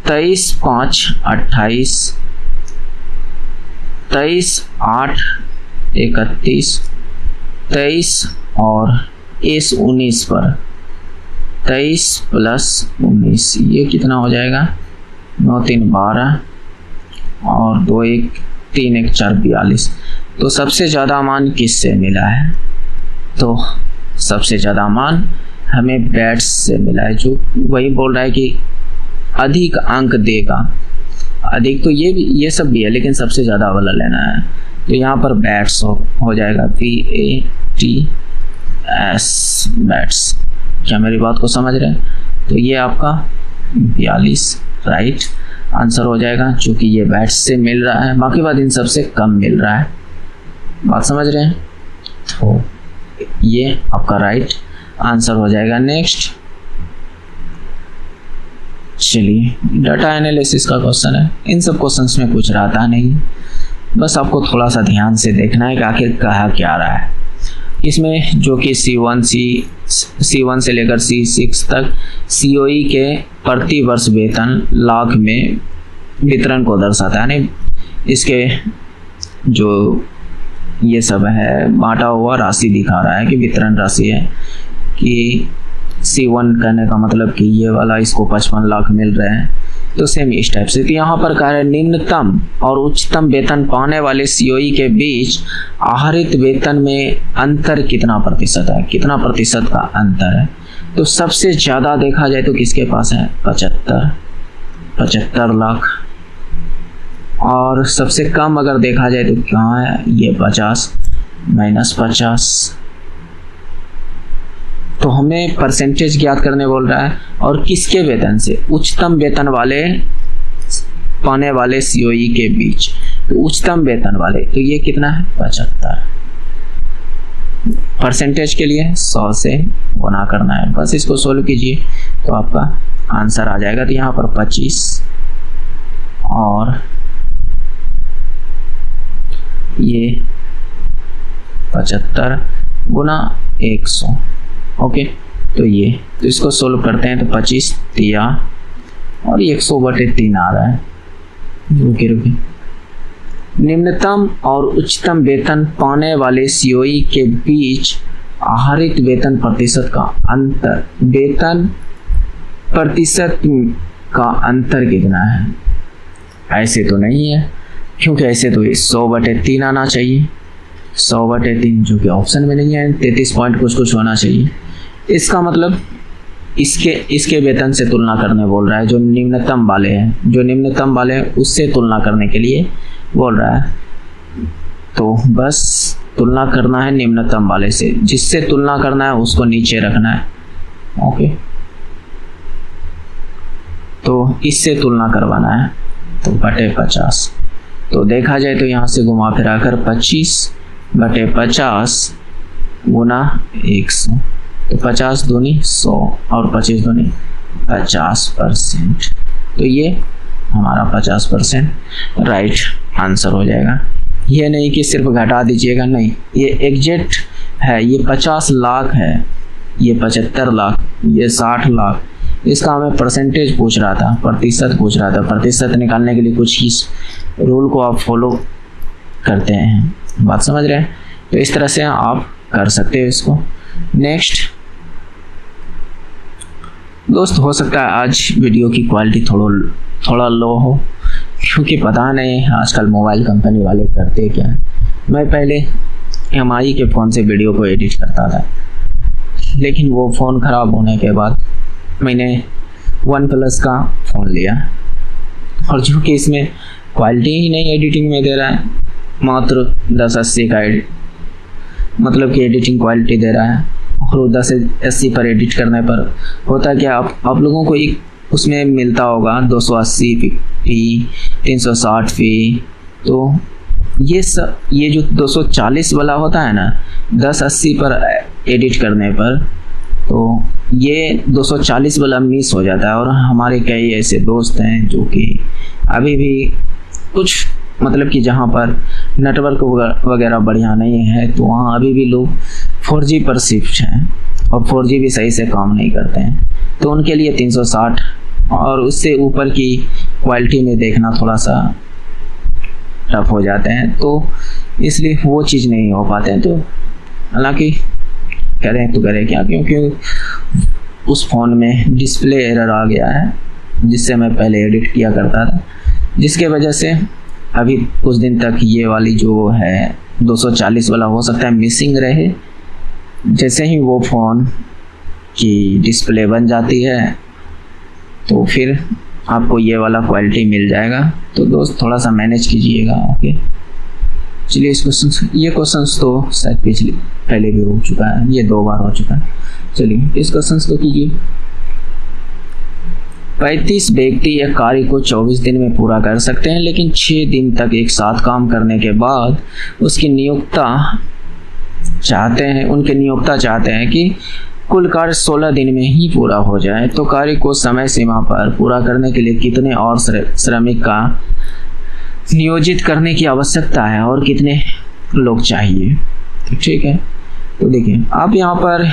Speaker 1: 23, 5, 28, 23, 8, 31, 23 और इस 19 पर 23 प्लस 19 ये कितना हो जाएगा 9, 3, 12 और 2, 1, 3, 1, 4, 42। तो सबसे ज़्यादा मान किससे मिला है? तो सबसे ज़्यादा मान हमें बैट्स से मिला है, जो वही बोल रहा है कि अधिक अंक देगा। अधिक तो ये सब भी है, लेकिन सबसे ज़्यादा वाला लेना है। तो यहाँ पर बैट्स हो जाएगा BATS बैट्स। क्या मेरी बात को समझ रहे हैं? तो ये आपका 42 राइट आंसर हो जाएगा, चूँकि ये बैट्स से मिल रहा है, बाकी बात इन सबसे कम मिल रहा है। बात समझ रहे हैं? तो ये आपका राइट आंसर हो जाएगा। नेक्स्ट चलिए डाटा एनालिसिस का क्वेश्चन है। इन सब क्वेश्चंस में कुछ रहता नहीं, बस आपको थोड़ा सा ध्यान से देखना है कि आखिर कहा क्या रहा है। इसमें जो कि C1 से लेकर C6 तक COE के प्रति वर्ष वेतन लाख में वितरण को दर्शाता है, यानी इसके जो ये सब है बांटा हुआ राशि दिखा रहा है कि वितरण राशि है। कि C1 कहने का मतलब कि ये वाला इसको 55 लाख मिल रहे हैं, तो सेम इस टाइप से। तो यहाँ पर कह रहे हैं निम्नतम और उच्चतम वेतन पाने वाले COE के बीच आहरित वेतन में अंतर कितना प्रतिशत है, कितना प्रतिशत का अंतर है। तो सबसे ज़्यादा देखा जाए तो किसके पास है, 75 लाख, और सबसे कम अगर देखा जाए तो कहाँ है, ये 50 -50। तो हमें परसेंटेज ज्ञात करने बोल रहा है, और किसके वेतन से, उच्चतम वेतन वाले पाने वाले COE के बीच। तो उच्चतम वेतन वाले, तो ये कितना है, 75। परसेंटेज के लिए 100 से गुना करना है, बस इसको सोल्व कीजिए तो आपका आंसर आ जाएगा। तो यहाँ पर 25 और ये 75 गुना 100। ओके, तो ये, तो इसको सोल्व करते हैं तो 25 तिया और 100/3 आ रहा है। रुकिए, निम्नतम और उच्चतम वेतन पाने वाले COE के बीच आहरित वेतन प्रतिशत का अंतर, वेतन प्रतिशत का अंतर कितना है। ऐसे तो नहीं है, क्योंकि ऐसे तो 100/3 आना चाहिए, 100/3 जो कि ऑप्शन में नहीं है। 33 पॉइंट कुछ होना चाहिए। इसका मतलब इसके वेतन से तुलना करने बोल रहा है, जो निम्नतम वाले हैं, जो निम्नतम वाले हैं उससे तुलना करने के लिए बोल रहा है। तो बस तुलना करना है निम्नतम वाले से, जिससे तुलना करना है उसको नीचे रखना है। ओके, तो इससे तुलना करवाना है, तो /50। तो देखा जाए तो यहाँ से घुमा फिरा कर 25/50 गुना 100, तो 50 दूनी 100 और 25 दूनी 50%। तो ये हमारा 50% राइट आंसर हो जाएगा। ये नहीं कि सिर्फ घटा दीजिएगा, नहीं, ये एग्जैक्ट है। ये 50 लाख है, ये 75 लाख, ये 60 लाख। इसका हमें परसेंटेज पूछ रहा था, प्रतिशत पूछ रहा था। प्रतिशत निकालने के लिए कुछ ही रूल को आप फॉलो करते हैं, बात समझ रहे हैं। तो इस तरह से आप कर सकते हो इसको। नेक्स्ट दोस्त, हो सकता है आज वीडियो की क्वालिटी थोड़ा लो हो, क्योंकि पता नहीं आजकल मोबाइल कंपनी वाले करते क्या है। मैं पहले MI के फ़ोन से वीडियो को एडिट करता था, लेकिन वो फ़ोन ख़राब होने के बाद मैंने OnePlus का फ़ोन लिया, और जो कि इसमें क्वालिटी ही नहीं एडिटिंग में दे रहा है, मात्र 1080 का मतलब कि एडिटिंग क्वालिटी दे रहा है। और 1080 पर एडिट करने पर होता है कि आप लोगों को एक उसमें मिलता होगा 280p 360p। तो ये जो 240 वाला होता है ना 1080 पर एडिट करने पर, तो ये 240 वाला मिस हो जाता है। और हमारे कई ऐसे दोस्त हैं जो कि अभी भी कुछ मतलब कि जहाँ पर नेटवर्क वगैरह बढ़िया नहीं है, तो वहाँ अभी भी लोग 4G पर शिफ्ट हैं, और 4G भी सही से काम नहीं करते हैं। तो उनके लिए 360 और उससे ऊपर की क्वालिटी में देखना थोड़ा सा टफ हो जाते हैं, तो इसलिए वो चीज़ नहीं हो पाते हैं। तो हालांकि करें तो करें क्या, क्योंकि उस फ़ोन में डिस्प्ले एरर आ गया है, जिससे मैं पहले एडिट किया करता था, जिसके वजह से अभी कुछ दिन तक ये वाली जो है 240 वाला हो सकता है मिसिंग रहे। जैसे ही वो फ़ोन की डिस्प्ले बन जाती है, तो फिर आपको ये वाला क्वालिटी मिल जाएगा। तो दोस्त थोड़ा सा मैनेज कीजिएगा। ओके, चलिए ये क्वेश्चन तो शायद पहले भी हो चुका है, ये 2 बार हो चुका है। चलिए इस क्वेश्चन को कीजिए। 35 व्यक्ति एक कार्य को 24 दिन में पूरा कर सकते हैं, लेकिन 6 दिन तक एक साथ काम करने के बाद उनके नियोक्ता चाहते हैं कि कुल कार्य 16 दिन में ही पूरा हो जाए। तो कार्य को समय सीमा पर पूरा करने के लिए कितने और श्रमिक का नियोजित करने की आवश्यकता है और कितने लोग चाहिए। तो ठीक है, तो देखिए आप यहाँ पर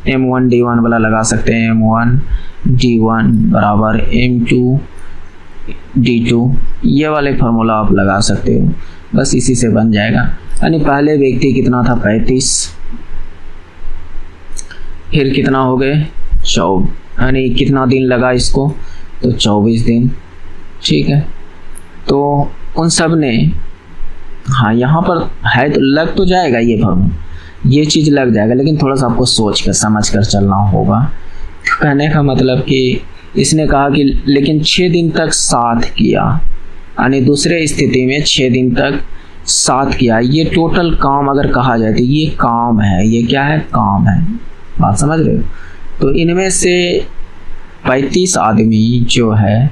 Speaker 1: M1 D1 वाला लगा सकते हैं। M1 D1 बराबर M2 D2, ये वाले फार्मूला आप लगा सकते हो, बस इसी से बन जाएगा। यानी पहले व्यक्ति कितना था 35, फिर कितना हो गए 24, यानी कितना दिन लगा इसको, तो 24 दिन। ठीक है, तो उन सब ने, हाँ यहाँ पर है तो लग तो जाएगा ये फॉर्मूला, ये चीज़ लग जाएगा, लेकिन थोड़ा सा आपको सोच कर समझ कर चलना होगा। कहने का मतलब कि इसने कहा कि लेकिन 6 दिन तक साथ किया, यानी दूसरे स्थिति में 6 दिन तक साथ किया। ये टोटल काम अगर कहा जाए तो ये काम है, ये क्या है, काम है। बात समझ रहे हो? तो इनमें से 35 आदमी जो है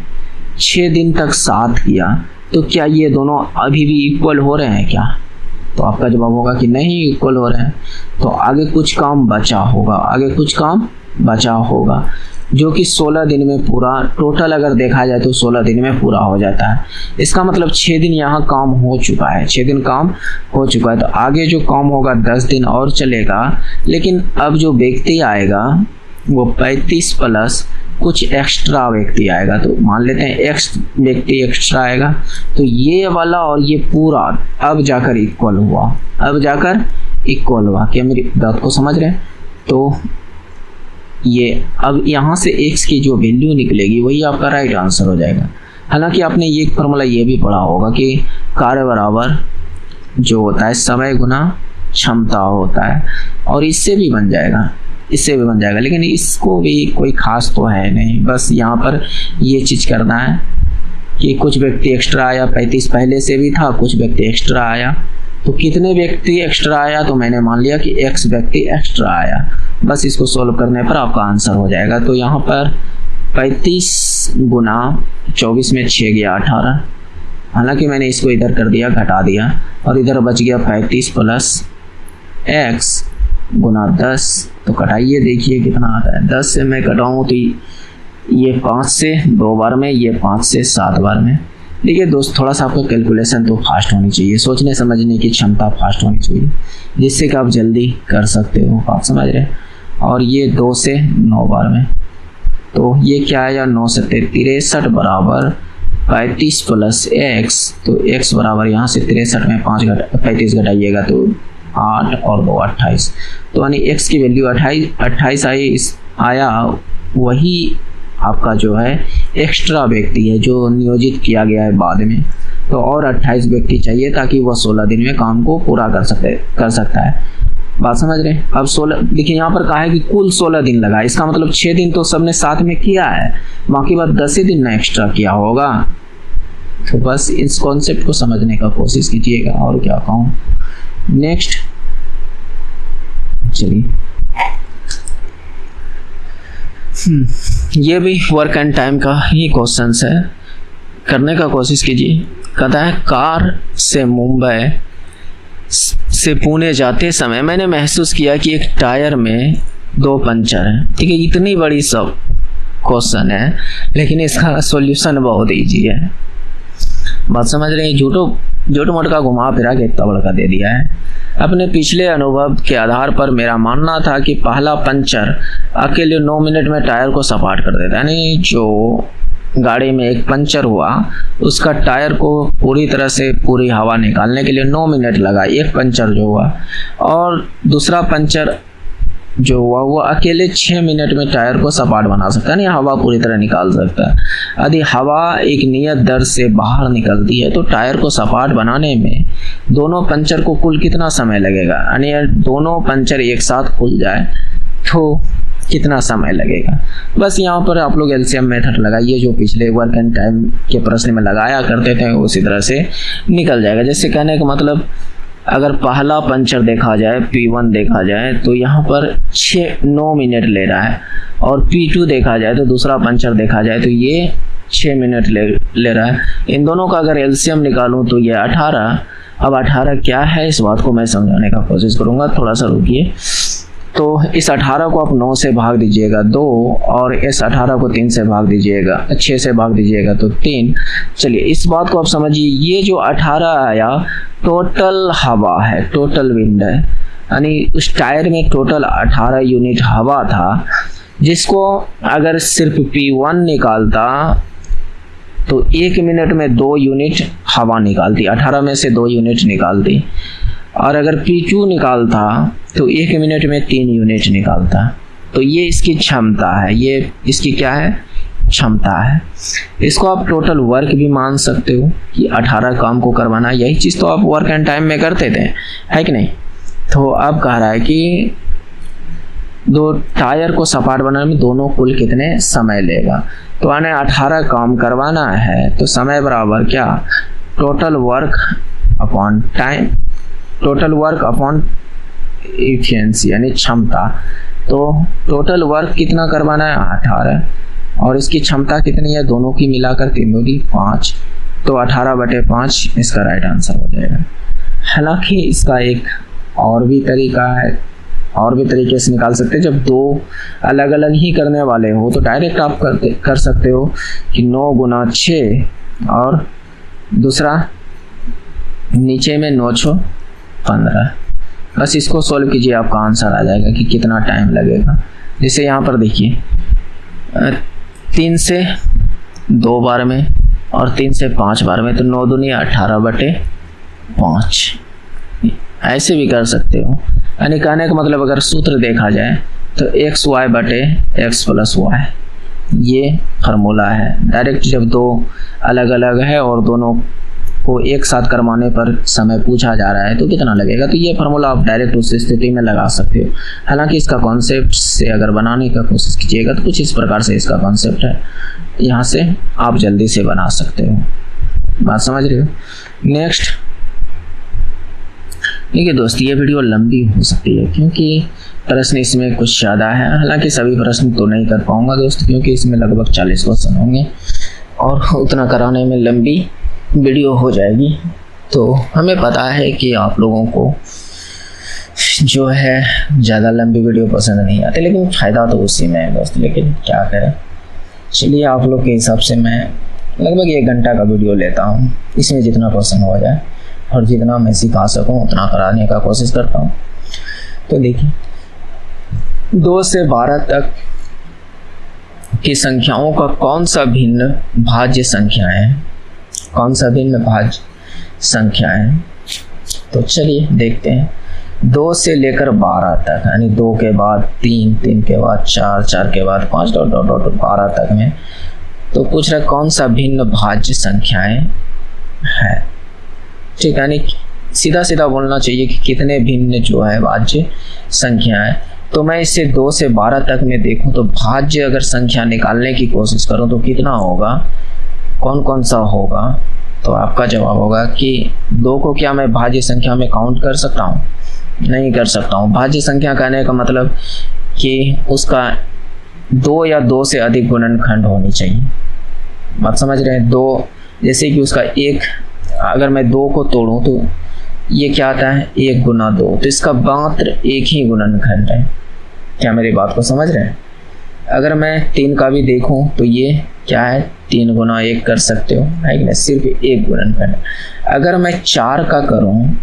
Speaker 1: 6 दिन तक साथ किया, तो क्या ये दोनों अभी भी इक्वल हो रहे हैं क्या? तो आपका जवाब होगा कि नहीं इक्वल हो रहे हैं। तो आगे कुछ काम बचा होगा, आगे कुछ काम बचा होगा, जो कि 16 दिन में पूरा, टोटल अगर देखा जाए तो 16 दिन में पूरा हो जाता है। इसका मतलब 6 दिन यहाँ काम हो चुका है, 6 दिन काम हो चुका है। तो आगे जो काम होगा 10 दिन और चलेगा, लेकिन अब जो व्यक्ति आएगा वो 35 प्लस कुछ एक्स्ट्रा व्यक्ति आएगा। तो मान लेते हैं एक्स व्यक्ति एक्स्ट्रा आएगा, तो ये वाला और ये पूरा अब जाकर इक्वल हुआ, अब जाकर इक्वल हुआ। क्या मेरी बात को समझ रहे हैं? तो ये अब यहाँ से x की जो वैल्यू निकलेगी वही आपका राइट आंसर हो जाएगा। हालांकि आपने ये फॉर्मूला ये भी पढ़ा होगा कि कार्य बराबर जो होता है समय गुना क्षमता होता है, और इससे भी बन जाएगा, इससे भी बन जाएगा, लेकिन इसको भी कोई खास तो है नहीं। बस यहाँ पर ये चीज़ करना है कि कुछ व्यक्ति एक्स्ट्रा आया, 35 पहले से भी था, कुछ व्यक्ति एक्स्ट्रा आया। तो कितने व्यक्ति एक्स्ट्रा आया, तो मैंने मान लिया कि x व्यक्ति एक्स्ट्रा आया। बस इसको सोल्व करने पर आपका आंसर हो जाएगा। तो यहाँ पर 35 गुना 24 में 6 गया 18, हालांकि मैंने इसको इधर कर दिया, घटा दिया, और इधर बच गया 35 प्लस x गुना 10। तो कटाइए, देखिए कितना आता है। 10 से मैं कटाऊँ तो ये 5 से 2 बार में, ये 5 से 7 बार में। देखिए दोस्त, थोड़ा सा आपका कैलकुलेशन तो फास्ट होनी चाहिए, सोचने समझने की क्षमता फास्ट होनी चाहिए, जिससे कि आप जल्दी कर सकते हो। आप समझ रहे हैं? और ये 2 से 9 बार में, तो ये क्या आया, 9 से 63 बराबर 35 प्लस x। तो x बराबर यहाँ से 63 में 35 घटाइएगा तो 8 और 2 28। तो यानी x की वैल्यू 28 आया। वही आपका जो है एक्स्ट्रा व्यक्ति है जो नियोजित किया गया है बाद में। तो और 28 व्यक्ति चाहिए ताकि वह 16 दिन में काम को पूरा कर सकता है। बात समझ रहे हैं? अब 16 देखिए, यहाँ पर कहा है कि कुल 16 दिन लगा, इसका मतलब 6 दिन तो सबने साथ में किया है, बाकी बात 10 ही दिन ना एक्स्ट्रा किया होगा। तो बस इस कॉन्सेप्ट को समझने का कोशिश कीजिएगा, और क्या कहूँ। नेक्स्ट चलिए, ये भी वर्क एंड टाइम का ही क्वेश्चन है, करने का कोशिश कीजिए। कहता है कार से मुंबई से पुणे जाते समय मैंने महसूस किया कि एक टायर में 2 पंचर हैं। ठीक है, इतनी बड़ी सब क्वेश्चन है, लेकिन इसका सॉल्यूशन बहुत इजी है। बात समझ रहे हैं? झूठो मोट का घुमा फिरा के इतना बड़का दे दिया है। अपने पिछले अनुभव के आधार पर मेरा मानना था कि पहला पंचर अकेले 9 मिनट में टायर को सपाट कर देता है। यानी जो गाड़ी में एक पंचर हुआ, उसका टायर को पूरी तरह से पूरी हवा निकालने के लिए 9 मिनट लगा, एक पंचर जो हुआ। और दूसरा पंचर जो हुआ वो अकेले 6 मिनट में टायर को सपाट बना सकता है, नहीं हवा पूरी तरह निकाल सकता है। यदि हवा एक नियत दर से बाहर निकलती है तो टायर को सपाट बनाने में दोनों पंचर को कुल कितना समय लगेगा, यानी दोनों पंचर एक साथ खुल जाए तो कितना समय लगेगा। बस यहाँ पर आप लोग एलसीएम मेथड लगाइए, जो पिछले वर्क एंड टाइम के प्रश्न में लगाया करते थे उसी तरह से निकल जाएगा। जैसे कहने का मतलब, अगर पहला पंचर देखा जाए, P1 देखा जाए तो यहाँ पर 9 मिनट ले रहा है, और P2 देखा जाए तो दूसरा पंचर देखा जाए तो ये 6 मिनट ले रहा है। इन दोनों का अगर एलसीएम निकालूं तो ये 18। अब 18 क्या है, इस बात को मैं समझाने का कोशिश करूँगा, थोड़ा सा रुकिए। तो इस 18 को आप 9 से भाग दीजिएगा 2, और इस 18 को 3 से भाग दीजिएगा, 6 से भाग दीजिएगा तो 3। चलिए इस बात को आप समझिए, ये जो 18 आया टोटल हवा है, टोटल विंड है, यानी उस टायर में टोटल 18 यूनिट हवा था, जिसको अगर सिर्फ P1 निकालता तो 1 मिनट में 2 यूनिट हवा निकालती, 18 में से 2 यूनिट निकालती। और अगर P2 निकालता तो 1 मिनट में 3 यूनिट निकालता। तो ये इसकी क्षमता है, ये इसकी क्या है, क्षमता है। इसको आप टोटल वर्क भी मान सकते हो कि 18 काम को करवाना। यही चीज़ तो आप वर्क एंड टाइम में करते थे, है कि नहीं। तो अब कह रहा है कि 2 टायर को सपाट बनाने में दोनों कुल कितने समय लेगा। तो आने 18 काम करवाना है तो समय बराबर क्या, total work upon time, total work upon efficiency यानी क्षमता। तो टोटल वर्क कितना करवाना है 18 और इसकी क्षमता कितनी है, दोनों की मिलाकर 3 दूनी 5, तो 18/5 इसका राइट आंसर हो जाएगा। हालांकि इसका एक और भी तरीका है, और भी तरीके से निकाल सकते हैं। जब 2 अलग अलग ही करने वाले हो तो डायरेक्ट आप कर सकते हो कि 9 गुना 6 और दूसरा नीचे में 9 6 15। बस इसको सोल्व कीजिए, आपका आंसर आ जाएगा कि कितना टाइम लगेगा। जैसे यहाँ पर देखिए 3 से 2 बार में और 3 से 5 बार में, तो 9 दूनी 18/5 ऐसे भी कर सकते हो। यानी कहने का मतलब अगर सूत्र देखा जाए तो xy/x+y ये फार्मूला है। डायरेक्ट जब 2 अलग अलग है और दोनों को एक साथ करवाने पर समय पूछा जा रहा है तो कितना लगेगा, तो ये फार्मूला आप डायरेक्ट उस स्थिति में लगा सकते हो। हालांकि इसका कॉन्सेप्ट से अगर बनाने का कोशिश कीजिएगा तो कुछ इस प्रकार से इसका कॉन्सेप्ट है, यहाँ से आप जल्दी से बना सकते हो। बात समझ रहे हो। नेक्स्ट देखिए दोस्त, ये वीडियो लंबी हो सकती है क्योंकि प्रश्न इसमें कुछ ज़्यादा है। हालांकि सभी प्रश्न तो नहीं कर पाऊंगा दोस्त, क्योंकि इसमें लगभग 40 क्वेश्चन होंगे और उतना कराने में लंबी वीडियो हो जाएगी। तो हमें पता है कि आप लोगों को जो है ज़्यादा लंबी वीडियो पसंद नहीं आती, लेकिन फ़ायदा तो उसी में है दोस्त। लेकिन क्या करें, चलिए आप लोग के हिसाब से मैं लगभग 1 घंटा का वीडियो लेता हूँ। इसमें जितना क्वेश्चन हो जाए और जितना मैं सिखा सकूँ उतना कराने का कोशिश करता हूँ। तो देखिए 2 से 12 तक की संख्याओं का कौन सा भिन्न भाज्य संख्याएं हैं, कौन सा भिन्न भाज्य संख्याएं। तो चलिए देखते हैं। 2 से लेकर 12 तक यानी 2 के बाद 3, 3 के बाद 4, 4 के बाद 5 12 तक में तो पूछ रहा कौन सा भिन्न भाज्य संख्याएं है। ठीक है, यानी सीधा सीधा बोलना चाहिए कि कितने भिन्न जो है भाज्य संख्याएं। तो मैं इसे 2 से 12 तक में देखूं तो भाज्य अगर संख्या निकालने की कोशिश करूं तो कितना होगा, कौन कौन सा होगा। तो आपका जवाब होगा कि 2 को क्या मैं भाज्य संख्या में काउंट कर सकता हूँ, नहीं कर सकता हूँ। भाज्य संख्या कहने का मतलब कि उसका 2 या 2 से अधिक गुणनखंड होनी चाहिए। बात समझ रहे हैं। 2 जैसे कि उसका 1, अगर मैं 2 को तोड़ूं तो ये क्या आता है 1 गुना 2, तो इसका मात्र 1 ही गुणनखंड है। क्या मेरी बात को समझ रहे हैं। अगर मैं 3 का भी देखूं तो ये क्या है 3 गुना 1 कर सकते हो, है कि नहीं, सिर्फ 1 गुणनखंड। अगर मैं 4 का करूं,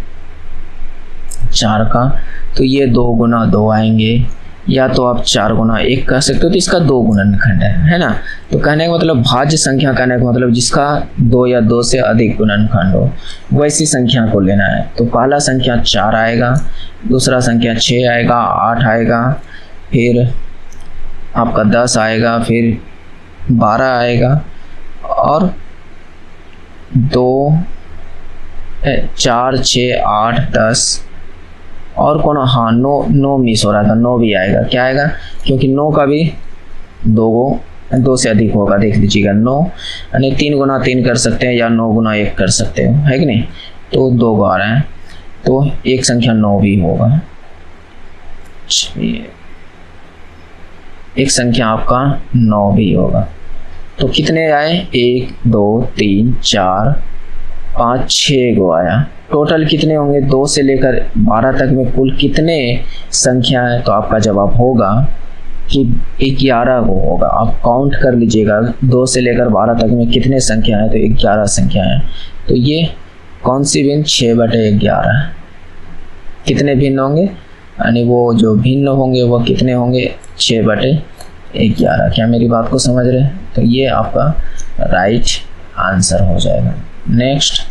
Speaker 1: 4 का, तो ये 2 गुना 2 आएंगे, या तो आप 4 गुना 1 कर सकते हो, तो इसका 2 गुणनखंड है ना। तो कहने का मतलब भाज्य संख्या कहने का मतलब जिसका 2 या 2 से अधिक गुणनखंड हो वैसी संख्या को लेना है। तो पहला संख्या 4 आएगा, दूसरा संख्या 6 आएगा, 8 आएगा, फिर आपका 10 आएगा, फिर 12 आएगा और 2 4 6 8 10 और कौन, हाँ 9 मिस हो रहा था, 9 भी आएगा। क्या आएगा, क्योंकि 9 का भी 2 से अधिक होगा। देख लीजिएगा 9 यानी 3 गुना 3 कर सकते हैं या 9 गुना 1 कर सकते हो, है कि नहीं। तो 2 आ रहे हैं तो एक संख्या 9 भी होगा। एक संख्या आपका 9 भी होगा। तो कितने आए 1 2 3 4 5 6 गो आया। टोटल कितने होंगे 2 से लेकर 12 तक में कुल कितने संख्या है। तो आपका जवाब होगा कि 11 को होगा। आप काउंट कर लीजिएगा 2 से लेकर 12 तक में कितने संख्या है, तो 11 संख्या है। तो ये कौन सी भिन्न 6/11 कितने भिन्न होंगे, यानी वो जो भिन्न होंगे वो कितने होंगे 6/11। क्या मेरी बात को समझ रहे हैं। तो ये आपका राइट आंसर हो जाएगा। नेक्स्ट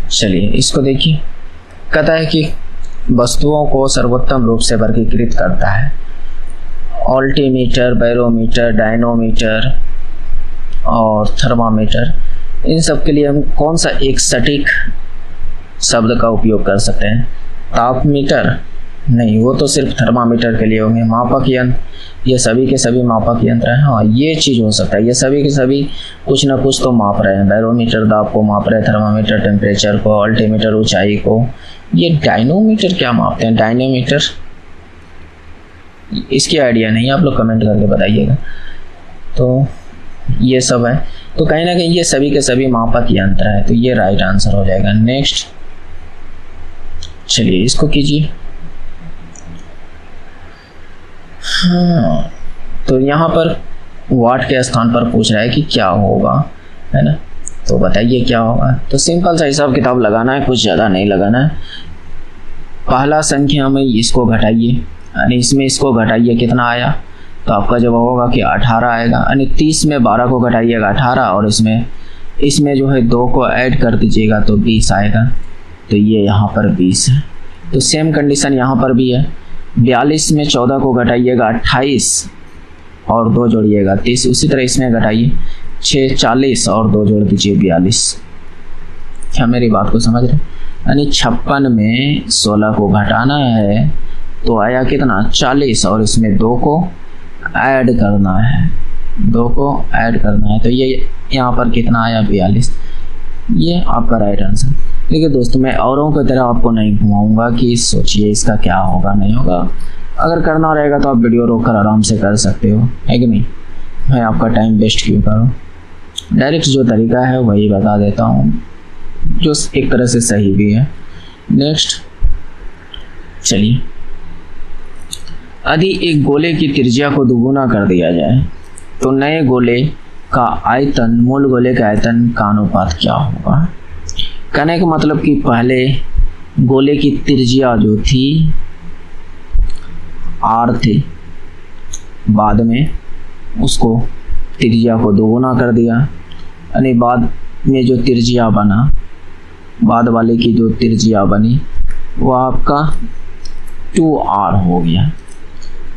Speaker 1: चलिए इसको देखिए। कहता है कि वस्तुओं को सर्वोत्तम रूप से वर्गीकृत करता है। ऑल्टीमीटर, बैरोमीटर, डायनोमीटर और थर्मामीटर, इन सब के लिए हम कौन सा एक सटीक शब्द का उपयोग कर सकते हैं? तापमीटर नहीं, वो तो सिर्फ थर्मामीटर के लिए होंगे। मापक यंत्र, ये सभी के सभी मापक यंत्र हैं। हाँ, ये चीज़ हो सकता है, ये सभी के सभी कुछ ना कुछ तो माप रहे हैं। बैरोमीटर दाब को माप रहे हैं, थर्मामीटर टेम्परेचर को, ऑल्टीमीटर ऊंचाई को। ये डायनोमीटर क्या मापते हैं? डायनोमीटर, इसकी आइडिया नहीं, आप लोग कमेंट करके बताइएगा। तो ये सब है, तो कहीं ना कहीं ये सभी के सभी मापक यंत्र है, तो ये राइट आंसर हो जाएगा। नेक्स्ट चलिए इसको कीजिए। हाँ, तो यहाँ पर वाट के स्थान पर पूछ रहा है कि क्या होगा, है ना? तो बताइए क्या होगा। तो सिंपल सा हिसाब किताब लगाना है, कुछ ज़्यादा नहीं लगाना है। पहला संख्या में इसको घटाइए, यानी इसमें इसको घटाइए, कितना आया? तो आपका जवाब होगा कि 18 आएगा। यानी 30 में 12 को घटाइएगा 18, और इसमें जो है 2 को ऐड कर दीजिएगा तो 20 आएगा। तो ये यहाँ पर 20 है। तो सेम कंडीशन यहाँ पर भी है। 42 में 14 को घटाइएगा 28 और 2 जोड़िएगा 30। उसी तरह इसमें घटाइए 6, 40 और 2 जोड़ दीजिए 42। क्या मेरी बात को समझ रहे? यानी 56 में 16 को घटाना है तो आया कितना? 40, और इसमें 2 को ऐड करना है, 2 को ऐड करना है। तो ये यहाँ पर कितना आया? 42। ये आपका राइट आंसर। देखिए दोस्तों, मैं औरों की तरह आपको नहीं घुमाऊंगा कि सोचिए इसका क्या होगा नहीं होगा। अगर करना रहेगा तो आप वीडियो रोककर आराम से कर सकते हो, है कि नहीं? मैं आपका टाइम वेस्ट क्यों करूँ? डायरेक्ट जो तरीका है वही बता देता हूँ, जो एक तरह से सही भी है। नेक्स्ट चलिए, यदि एक गोले की त्रिज्या को दुगुना कर दिया जाए तो नए गोले का आयतन मूल गोले के आयतन का अनुपात क्या होगा? कहने का मतलब कि पहले गोले की त्रिज्या जो थी r थी, बाद में उसको त्रिज्या को दोगुना कर दिया, यानी बाद में जो त्रिज्या बना, बाद वाले की जो त्रिज्या बनी वो आपका 2r हो गया।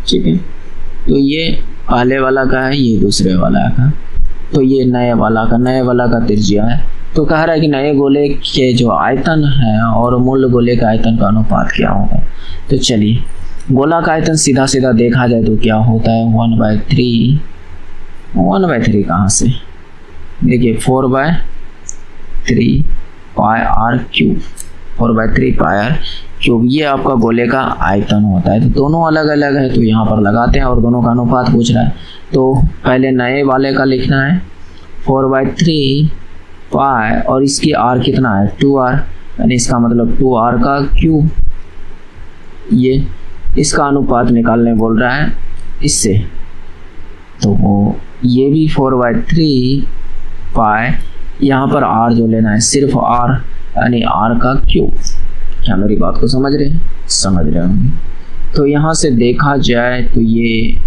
Speaker 1: ठीक है, तो ये पहले वाला का है, ये दूसरे वाला का, तो ये नए वाला का त्रिज्या है। तो कह रहा है कि नए गोले के जो आयतन है और मूल गोले का आयतन का अनुपात क्या होगा। तो चलिए, गोला का आयतन सीधा सीधा देखा जाए तो क्या होता है? 1/3। 1/3 कहाँ से? देखिए 4/3 पाई r क्यूब, 4/3 पाई r क्यूब, ये आपका गोले का आयतन होता है। तो दोनों अलग अलग है, तो यहाँ पर लगाते हैं और दोनों का अनुपात पूछ रहा है। तो पहले नए वाले का लिखना है 4/3 पाई, और इसकी r कितना है? 2r, यानी इसका मतलब 2r का क्यूब। ये इसका अनुपात निकालने बोल रहा है इससे, तो वो ये भी 4/3 पाई, यहाँ पर r जो लेना है सिर्फ r, यानी r का क्यूब। क्या मेरी बात को समझ रहे हैं? समझ रहे होंगे। तो यहाँ से देखा जाए तो ये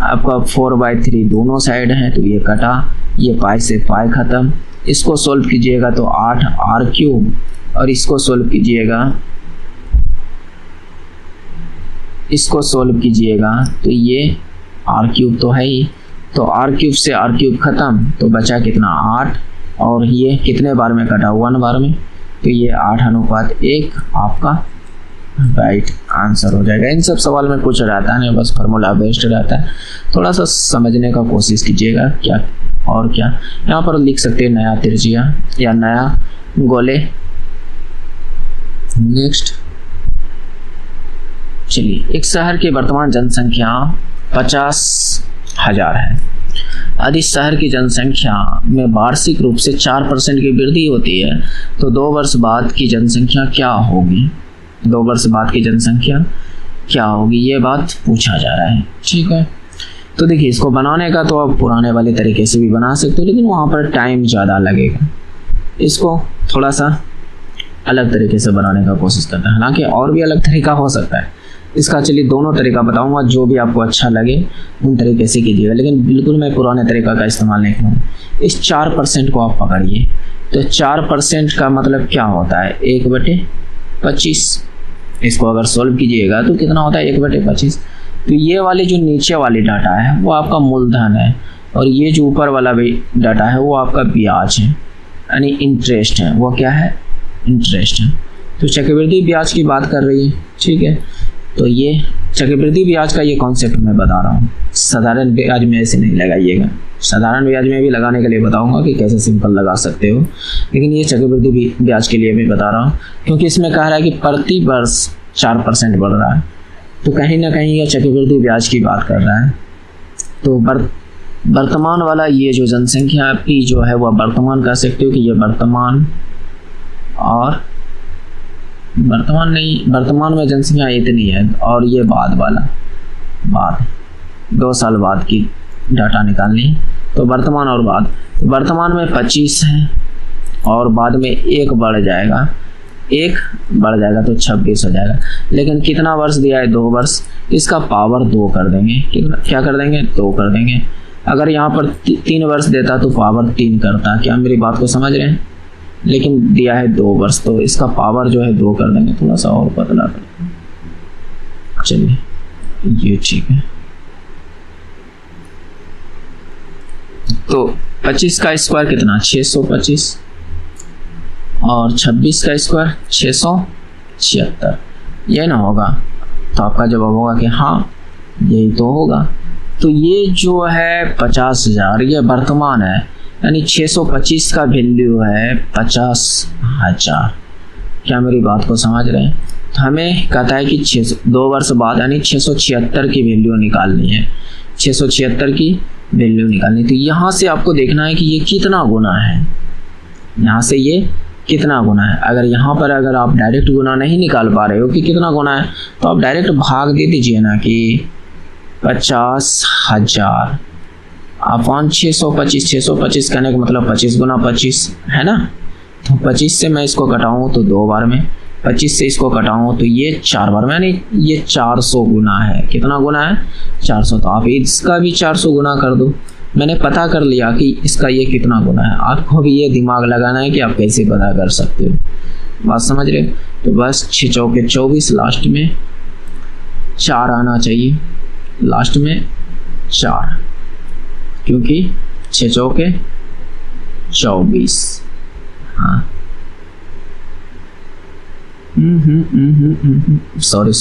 Speaker 1: आपका 4/3 दोनों साइड है, तो ये कटा, ये पाई से पाई खत्म। इसको सोल्व कीजिएगा तो 8r क्यूब, और इसको सोल्व कीजिएगा तो ये r क्यूब तो है ही, तो r क्यूब से r क्यूब खत्म, तो बचा कितना? 8, और ये कितने बार में कटा? 1 बार में, तो ये 8:1 आपका राइट आंसर हो जाएगा। इन सब सवाल में कुछ रहता नहीं, बस फार्मूला बेस्ड रहता है, थोड़ा सा समझने का कोशिश कीजिएगा क्या और क्या। यहाँ पर लिख सकते हैं नया त्रिज्या या नया गोले। नेक्स्ट चलिए, एक शहर की वर्तमान जनसंख्या 50,000 है। यदि शहर की जनसंख्या में वार्षिक रूप से 4% की वृद्धि होती है तो 2 वर्ष बाद की जनसंख्या क्या होगी? 2 वर्ष बाद की जनसंख्या क्या होगी, ये बात पूछा जा रहा है। ठीक है, तो देखिए इसको बनाने का तो आप पुराने वाले तरीके से भी बना सकते हो, लेकिन वहाँ पर टाइम ज़्यादा लगेगा। इसको थोड़ा सा अलग तरीके से बनाने का कोशिश करता है, हालांकि और भी अलग तरीका हो सकता है इसका। चलिए दोनों तरीका बताऊंगा, जो भी आपको अच्छा लगे उन तरीके से कीजिएगा, लेकिन बिल्कुल मैं पुराने तरीका का इस्तेमाल नहीं करूँगा। इस 4% को आप पकड़िए, तो 4% का मतलब क्या होता है? 1/4 25। इसको अगर सोल्व कीजिएगा तो कितना होता है 1/25। तो ये वाले जो नीचे वाली डाटा है वो आपका मूलधन है और ये जो ऊपर वाला भी डाटा है वो आपका ब्याज है, यानी इंटरेस्ट है। वो क्या है? इंटरेस्ट है। तो चक्रवृद्धि ब्याज की बात कर रही है, ठीक है। तो ये चक्रवृद्धि ब्याज का ये कॉन्सेप्ट मैं बता रहा हूँ। साधारण ब्याज में ऐसे नहीं लगाइएगा, साधारण ब्याज में भी लगाने के लिए बताऊंगा कि कैसे सिंपल लगा सकते हो, लेकिन ये चक्रवृद्धि ब्याज के लिए मैं बता रहा हूँ क्योंकि इसमें कह रहा है कि प्रति वर्ष 4% बढ़ रहा है। तो कहीं ना कहीं ये चक्रवृद्धि ब्याज की बात कर रहा है। तो वर्तमान वाला ये जो जनसंख्या P जो है वह वर्तमान कह सकते हो कि ये वर्तमान, और वर्तमान में जनसंख्या इतनी है, और ये बाद वाला, बाद 2 साल बाद की डाटा निकालनी। तो वर्तमान और बाद, वर्तमान में 25 है और बाद में 1 बढ़ जाएगा, 1 बढ़ जाएगा तो 26 हो जाएगा। लेकिन कितना वर्ष दिया है? 2 वर्ष। इसका पावर 2 कर देंगे। क्या कर देंगे? 2 कर देंगे। अगर यहाँ पर 3 वर्ष देता तो पावर 3 करता। क्या मेरी बात को समझ रहे हैं? लेकिन दिया है 2 वर्ष, तो इसका पावर जो है 2 कर देंगे, थोड़ा सा और पतला कर। चलिए ये ठीक है। तो 25 का स्क्वायर कितना? 625 और 26 का स्क्वायर 676। ये ना होगा तो आपका जवाब होगा कि हाँ यही तो होगा। तो ये जो है 50,000 ये वर्तमान है, यानी 625 का वैल्यू है 50,000। क्या मेरी बात को समझ रहे हैं? तो हमें कहता है कि 2 वर्ष बाद यानी 676 की वैल्यू निकालनी है, 676 की वैल्यू निकालनी। तो यहाँ से आपको देखना है कि ये कितना गुना है, यहाँ से ये कितना गुना है। अगर यहाँ पर अगर आप डायरेक्ट गुना नहीं निकाल पा रहे हो कि कितना गुना है, तो आप डायरेक्ट भाग दे दीजिए ना कि 50,000 अपॉन 625। 625 कहने का मतलब 25 गुना 25 है ना। तो 25 से मैं इसको घटाऊँ तो 2 बार में, 25 से इसको घटाऊँ तो ये 4 बार में, यानी ये 400 गुना है। कितना गुना है? 400। तो आप इसका भी 400 गुना कर दो। मैंने पता कर लिया कि इसका ये कितना गुना है। आपको भी ये दिमाग लगाना है कि आप कैसे पता कर सकते हो। बात समझ रहे? तो बस 6 चौके 24, लास्ट में 4 आना चाहिए, लास्ट में 4, क्योंकि 6 चौके 24। हाँ सॉरी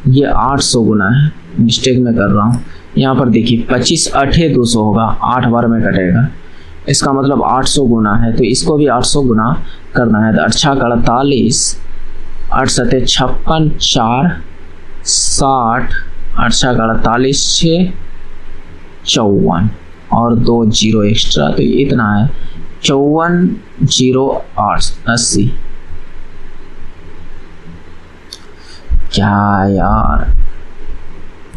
Speaker 1: ये 800 गुना है, मिस्टेक में कर रहा हूँ। यहाँ पर देखिए 25 8 200 होगा, 8 बार में कटेगा, इसका मतलब 800 गुना है। तो इसको भी 800 गुना करना है। तो 8 का 48, 8 सते 56, 4 60, 8 का 48, 6 54 और 2 जीरो एक्स्ट्रा, तो इतना है 54 0 8 80। क्या यार,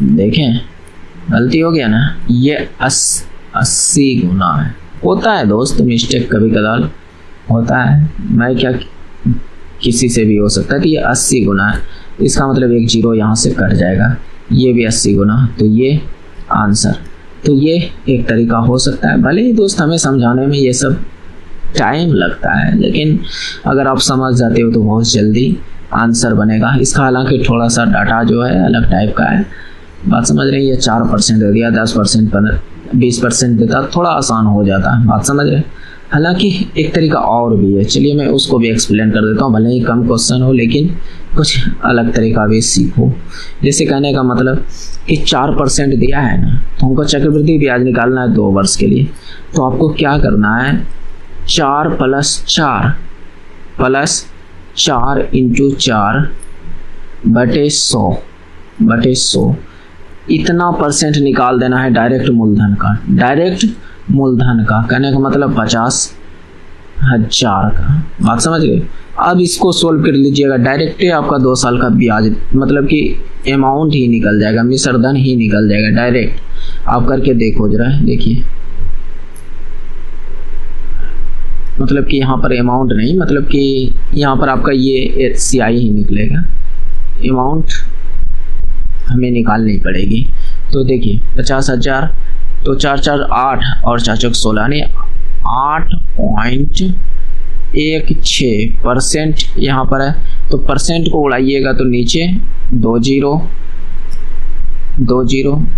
Speaker 1: देखें गलती हो गया ना। ये 80 गुना है। होता है दोस्त, मिस्टेक कभी कदार होता है। मैं क्या, किसी से भी हो सकता है। तो ये 80 गुना है, इसका मतलब 1 जीरो यहाँ से कट जाएगा। ये भी 80 गुना, तो ये आंसर। तो ये एक तरीका हो सकता है। भले ही दोस्त हमें समझाने में ये सब टाइम लगता है, लेकिन अगर आप समझ जाते हो तो बहुत जल्दी आंसर बनेगा इसका। हालांकि थोड़ा सा डाटा जो है अलग टाइप का है। बात समझ रहे हैं? ये 4% दे दिया, 10% 20% देता, थोड़ा आसान हो जाता है। बात समझ रहे हैं? हालांकि एक तरीका और भी है, चलिए मैं उसको भी एक्सप्लेन कर देता हूँ। भले ही कम क्वेश्चन हो, लेकिन कुछ अलग तरीका भी सीखो। जैसे कहने का मतलब कि 4% दिया है ना, तो हमको चक्रवृद्धि ब्याज निकालना है 2 वर्ष के लिए। तो आपको क्या करना है? 4 + 4 + 4 × 4 बटे 100 इतना % निकाल देना है डायरेक्ट मूलधन का। डायरेक्ट मूलधन का कहने का मतलब 50,000 का। बात समझ गए? अब इसको सोल्व कर लीजिएगा। डायरेक्ट आपका 2 साल का ब्याज, मतलब कि अमाउंट ही निकल जाएगा, मिश्र धन ही निकल जाएगा। डायरेक्ट आप करके देखो जरा, देखिए। मतलब कि यहाँ पर अमाउंट नहीं, मतलब कि यहाँ पर आपका ये CI ही निकलेगा। अमाउंट हमें निकालनी पड़ेगी। तो देखिए 50,000, तो 4 4 8 और 4 4 16, यानी 8.1 16% यहाँ पर है, तो परसेंट को उड़ाइएगा तो नीचे 2 जीरो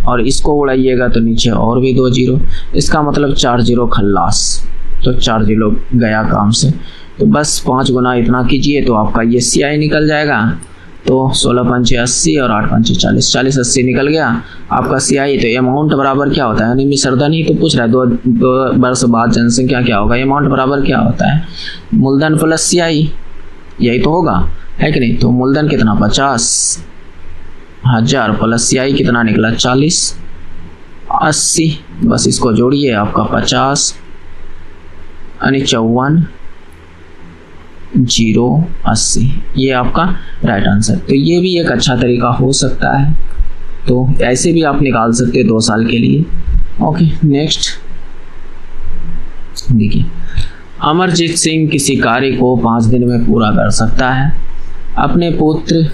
Speaker 1: और इसको उड़ाइएगा तो नीचे और भी 2 जीरो, इसका मतलब 4 जीरो खल्लास, तो 4 जीरो गया काम से। तो बस 5 गुना इतना कीजिए तो आपका ये CI निकल जाएगा। तो 16 पंचे 80 और 8 पंचे 40, 40 80 निकल गया आपका CI। तो अमाउंट बराबर क्या होता है, यानी मिसरदा नहीं तो पूछ रहा है 2 वर्ष बाद जनसंख्या क्या होगा, अमाउंट बराबर क्या होता है, मूलधन प्लस CI, यही तो होगा, है कि नहीं। तो मूलधन कितना 50,000 प्लस CI कितना निकला 40, 80, बस इसको जोड़िए आपका 50 यानी 54,080, ये आपका राइट आंसर। तो ये भी एक अच्छा तरीका हो सकता है, तो ऐसे भी आप निकाल सकते हैं 2 साल के लिए। ओके नेक्स्ट देखिए, अमरजीत सिंह किसी कार्य को 5 दिन में पूरा कर सकता है, अपने पुत्र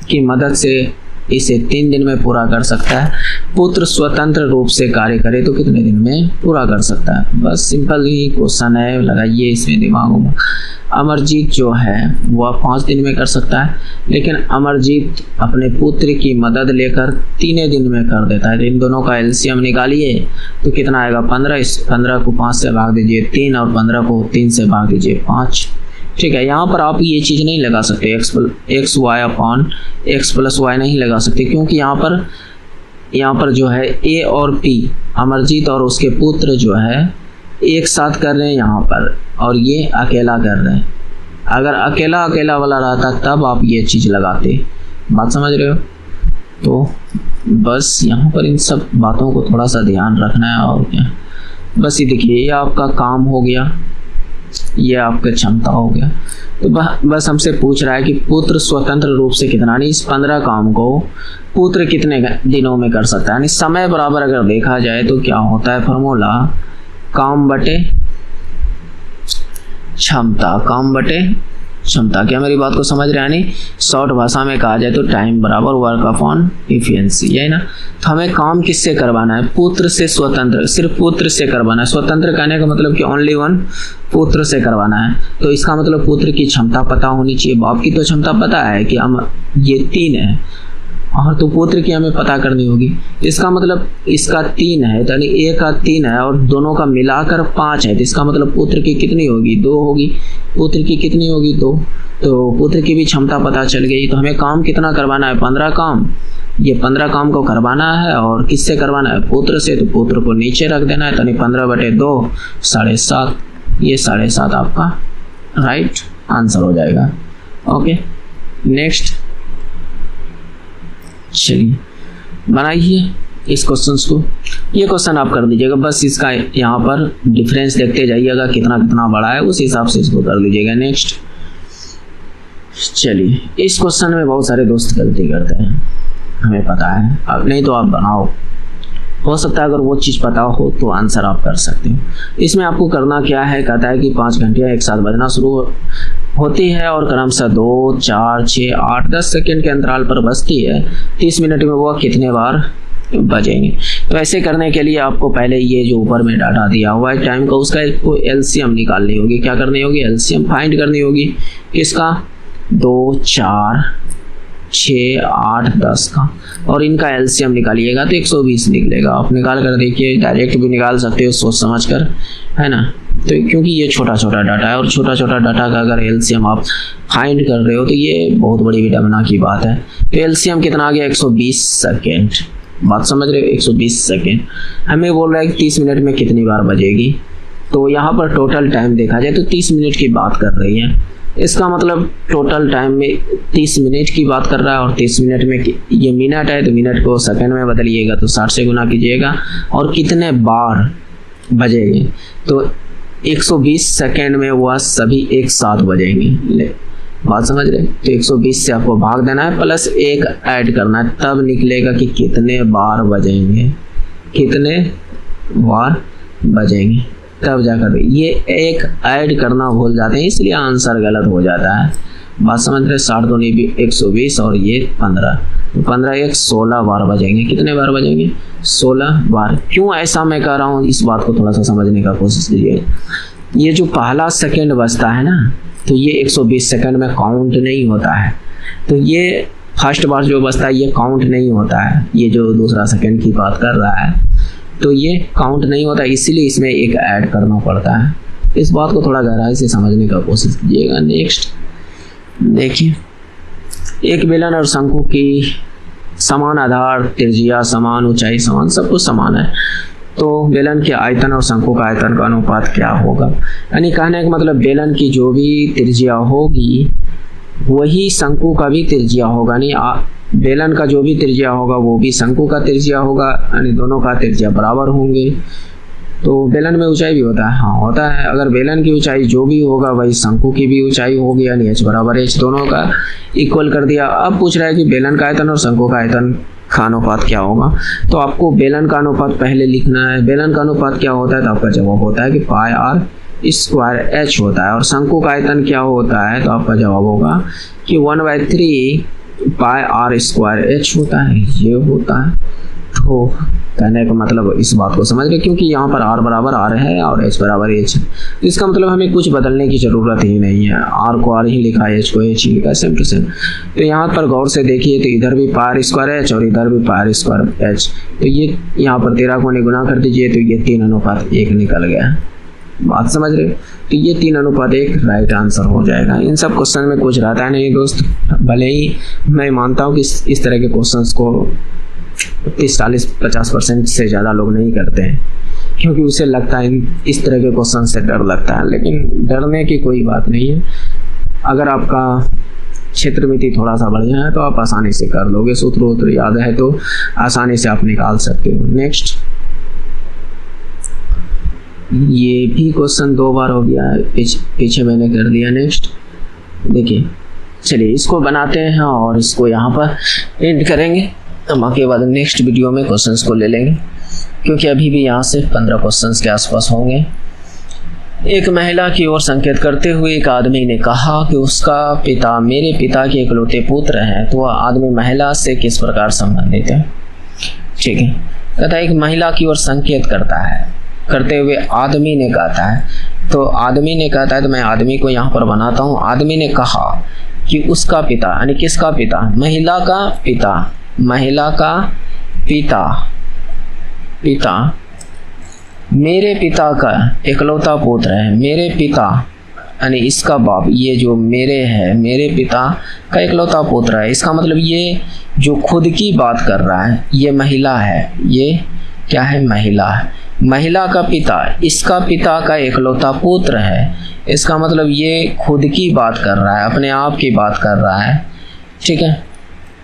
Speaker 1: की मदद से इसे 3 दिन में पूरा कर सकता है, पुत्र स्वतंत्र रूप से कार्य करे तो कितने दिन में पूरा कर सकता है। बस सिंपल ही क्वेश्चन है, लगाइए इसमें दिमागों में। अमरजीत जो है वह 5 दिन में कर सकता है, लेकिन अमरजीत अपने पुत्र की मदद लेकर 3 दिन में कर देता है। तो इन दोनों का एलसीएम निकालिए तो कितना आएगा 15, इस 15 को 5 से भाग दीजिए 3 और 15 को 3 से भाग दीजिए 5। ठीक है, यहाँ पर आप ये चीज़ नहीं लगा सकते X Y upon X plus Y नहीं लगा सकते, क्योंकि यहाँ पर जो है ए और पी अमरजीत और उसके पुत्र जो है एक साथ कर रहे हैं यहाँ पर, और ये अकेला कर रहे हैं। अगर अकेला अकेला वाला रहता तब आप ये चीज़ लगाते, बात समझ रहे हो। तो बस यहाँ पर इन सब बातों को थोड़ा सा ध्यान रखना है, और क्या बस ये देखिए, ये आपका काम हो गया, ये आपका क्षमता हो गया। तो बस हमसे पूछ रहा है कि पुत्र स्वतंत्र रूप से कितना, नहीं इस 15 काम को पुत्र कितने दिनों में कर सकता है। यानी समय बराबर अगर देखा जाए तो क्या होता है फॉर्मूला, काम बटे क्षमता, काम बटे क्षमता। क्या मेरी बात को समझ रहे हैं। यानी शॉर्ट भाषा में कहा जाए तो टाइम बराबर वर्क अपॉन इफिशिएंसी, यही ना। तो हमें काम किससे करवाना है, पुत्र से स्वतंत्र, सिर्फ पुत्र से करवाना है। स्वतंत्र कहने का मतलब कि ओनली वन, पुत्र से करवाना है। तो इसका मतलब पुत्र की क्षमता पता होनी चाहिए। बाप की तो क्षमता पता है कि हम ये 3 है, और तो पुत्र की हमें पता करनी होगी। इसका मतलब इसका 3 है, यानी ए का 3 है और दोनों का मिलाकर 5 है। तो इसका मतलब पुत्र की कितनी होगी, 2 होगी। पुत्र की कितनी होगी, 2। तो पुत्र की भी क्षमता पता चल गई। तो हमें काम कितना करवाना है, 15 काम। ये 15 काम को करवाना है, और किससे करवाना है, पुत्र से। तो पुत्र को नीचे रख देना है, यानी 15/2 7.5, ये 7.5 आपका राइट आंसर हो जाएगा। ओके नेक्स्ट, चलिए बनाइए इस क्वेश्चन को। ये क्वेश्चन आप कर दीजिएगा, बस इसका यहाँ पर डिफरेंस देखते जाइएगा कितना कितना बड़ा है, उस हिसाब से इसको कर दीजिएगा। नेक्स्ट चलिए, इस क्वेश्चन में बहुत सारे दोस्त गलती करते हैं, हमें पता है। अब नहीं तो आप बनाओ, हो सकता है अगर वो चीज़ पता हो तो आंसर आप कर सकते हो। इसमें आपको करना क्या है, कहता है कि 5 घंटियाँ एक साथ बजना शुरू होती है और क्रमशः 2, 4, 6, 8, 10 सेकेंड के अंतराल पर बजती है। 30 मिनट में वह कितने बार बजेंगे। तो ऐसे करने के लिए आपको पहले ये जो ऊपर में डाटा दिया हुआ है टाइम का, उसका आपको एलसीएम निकालनी होगी। क्या करनी होगी, एलसीएम फाइंड करनी होगी। किसका, 2, 4, 6, 8, 10 का, और इनका एलसीएम निकालिएगा तो 120 निकलेगा। आप निकाल कर देखिए, डायरेक्ट भी निकाल सकते हो सोच समझ कर, है ना। तो क्योंकि ये छोटा छोटा डाटा है, और छोटा छोटा डाटा का अगर एलसीएम आप फाइंड कर रहे हो तो ये बहुत बड़ी विडंबना की बात है। तो एलसीएम कितना आ गया, 120 सेकेंड। बात समझ रहे हो, 120 सेकेंड। हमें बोल रहा है कि 30 मिनट में कितनी बार बजेगी। तो यहाँ पर टोटल टाइम देखा जाए तो 30 मिनट की बात कर रही है। इसका मतलब टोटल टाइम में 30 मिनट की बात कर रहा है, और 30 मिनट में ये मिनट है तो मिनट को सेकंड में बदलिएगा तो 60 से गुना कीजिएगा, और कितने बार बजेंगे। तो 120 सेकंड में वह सभी एक साथ बजेंगे। बात समझ रहे। तो 120 से आपको भाग देना है, प्लस 1 ऐड करना है, तब निकलेगा कि कितने बार बजेंगे, कितने बार बजेंगे, तब जाकर। ये 1 ऐड करना भूल जाते हैं, इसलिए आंसर गलत हो जाता है। बात समझ रहे। 60 दूनी 120 और ये 15, 15 1 16 बार बजेंगे। कितने बार बजेंगे, 16 बार। क्यों ऐसा मैं कह रहा हूँ, इस बात को थोड़ा सा समझने का कोशिश कीजिए। ये जो पहला सेकंड बचता है ना, तो ये 120 सेकंड में काउंट नहीं होता है। तो ये फर्स्ट बार जो बचता है ये काउंट नहीं होता है, ये जो दूसरा सेकंड की बात कर रहा है तो ये काउंट नहीं होता, इसीलिए इसमें एक ऐड करना पड़ता है। इस बात को थोड़ा गहराई से समझने का कोशिश कीजिएगा। नेक्स्ट देखिए, एक बेलन और शंकु की समान आधार, त्रिज्या समान, ऊंचाई समान, सब कुछ समान है, तो बेलन के आयतन और शंकु का आयतन का अनुपात क्या होगा। यानी कहने का मतलब बेलन की जो भी त्रिज्या होगी वही शंकु का भी त्रिज्या होगा, यानी बेलन का जो भी त्रिज्या होगा वो भी शंकु का त्रिज्या होगा, यानी दोनों का त्रिज्या बराबर होंगे। तो बेलन में ऊंचाई भी होता है, हाँ होता है। अगर बेलन की ऊंचाई जो भी होगा वही शंकु की भी ऊंचाई होगी, यानी h बराबर h, दोनों का इक्वल कर दिया। अब पूछ रहा है कि बेलन का आयतन और शंकु का आयतन का अनुपात क्या होगा, तो आपको बेलन का अनुपात पहले लिखना है। बेलन का अनुपात क्या होता है, तो आपका जवाब होता है कि पाई आर स्क्वायर एच होता है। और शंकु का आयतन क्या होता है, तो आपका जवाब होगा कि 1/3 पाई आर स्क्वायर एच होता है, ये होता है। तो कहने का मतलब इस बात को समझ रहे, क्योंकि यहाँ पर r बराबर r है और h बराबर h है, तो इसका मतलब हमें कुछ बदलने की ज़रूरत ही नहीं है। r को r ही लिखा है, h को h ही लिखा है, सेम टू सेम। तो यहाँ पर गौर से देखिए, तो इधर भी पार स्क्वायर h और इधर भी पार स्क्वायर h, तो ये यहाँ पर 13 को गुना कर दीजिए, तो ये 3:1 निकल गया। बात समझ रहे, तो ये 3:1 राइट आंसर हो जाएगा। इन सब क्वेश्चन में कुछ रहता है नहीं दोस्त, भले ही मैं मानता हूँ कि इस तरह के क्वेश्चंस को 30-40-50% से ज़्यादा लोग नहीं करते हैं, क्योंकि उसे लगता है इस तरह के क्वेश्चन से डर लगता है, लेकिन डरने की कोई बात नहीं है। अगर आपका क्षेत्र मिति थोड़ा सा बढ़िया है तो आप आसानी से कर लोगे, सूत्र वूत्र याद है तो आसानी से आप निकाल सकते हो। नेक्स्ट, ये भी क्वेश्चन 2 बार हो गया है, पीछे मैंने कर दिया। नेक्स्ट देखिए, चलिए इसको बनाते हैं और इसको यहाँ पर एंड करेंगे। हम आगे बाद नेक्स्ट वीडियो में क्वेश्चंस को ले लेंगे, क्योंकि अभी भी यहाँ से 15 क्वेश्चंस के आसपास होंगे। एक महिला की ओर संकेत करते हुए एक आदमी ने कहा कि उसका पिता मेरे पिता के इकलौते पुत्र हैं, तो वह आदमी महिला से किस प्रकार संबंधित है। ठीक है, कहता है एक महिला की ओर संकेत करता है, करते हुए आदमी ने कहता है, तो आदमी ने कहता है, तो मैं आदमी को यहाँ पर बनाता हूँ। आदमी ने कहा कि उसका पिता, यानी किसका पिता, महिला का पिता, महिला का पिता मेरे पिता का इकलौता पुत्र है। मेरे पिता यानी इसका बाप, ये जो मेरे है, मेरे पिता का इकलौता पुत्र है। इसका मतलब ये जो खुद की बात कर रहा है ये महिला है, ये क्या है, महिला है। महिला का पिता इसका पिता का इकलौता पुत्र है, इसका मतलब ये खुद की बात कर रहा है, अपने आप की बात कर रहा है। ठीक है,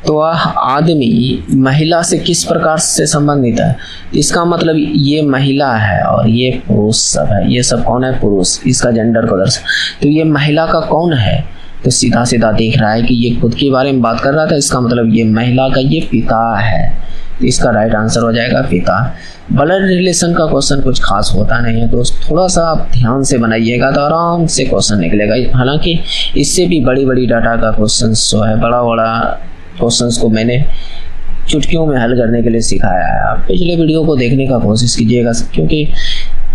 Speaker 1: तो वह आदमी महिला से किस प्रकार से संबंधित है, इसका मतलब ये महिला है और ये पुरुष सब है। ये सब कौन है, पुरुष, इसका जेंडर को दर्शा। तो ये महिला का कौन है, तो सीधा सीधा देख रहा है कि ये खुद के बारे में बात कर रहा था, इसका मतलब ये महिला का ये पिता है। तो इसका राइट आंसर हो जाएगा पिता। ब्लड रिलेशन का क्वेश्चन कुछ खास होता नहीं है दोस्त, थोड़ा सा आप ध्यान से बनाइएगा तो आराम से क्वेश्चन निकलेगा। हालांकि इससे भी बड़ी बड़ी डाटा का क्वेश्चन जो है, बड़ा बड़ा क्वेश्चंस को मैंने चुटकियों में हल करने के लिए सिखाया है। आप पिछले वीडियो को देखने का कोशिश कीजिएगा, क्योंकि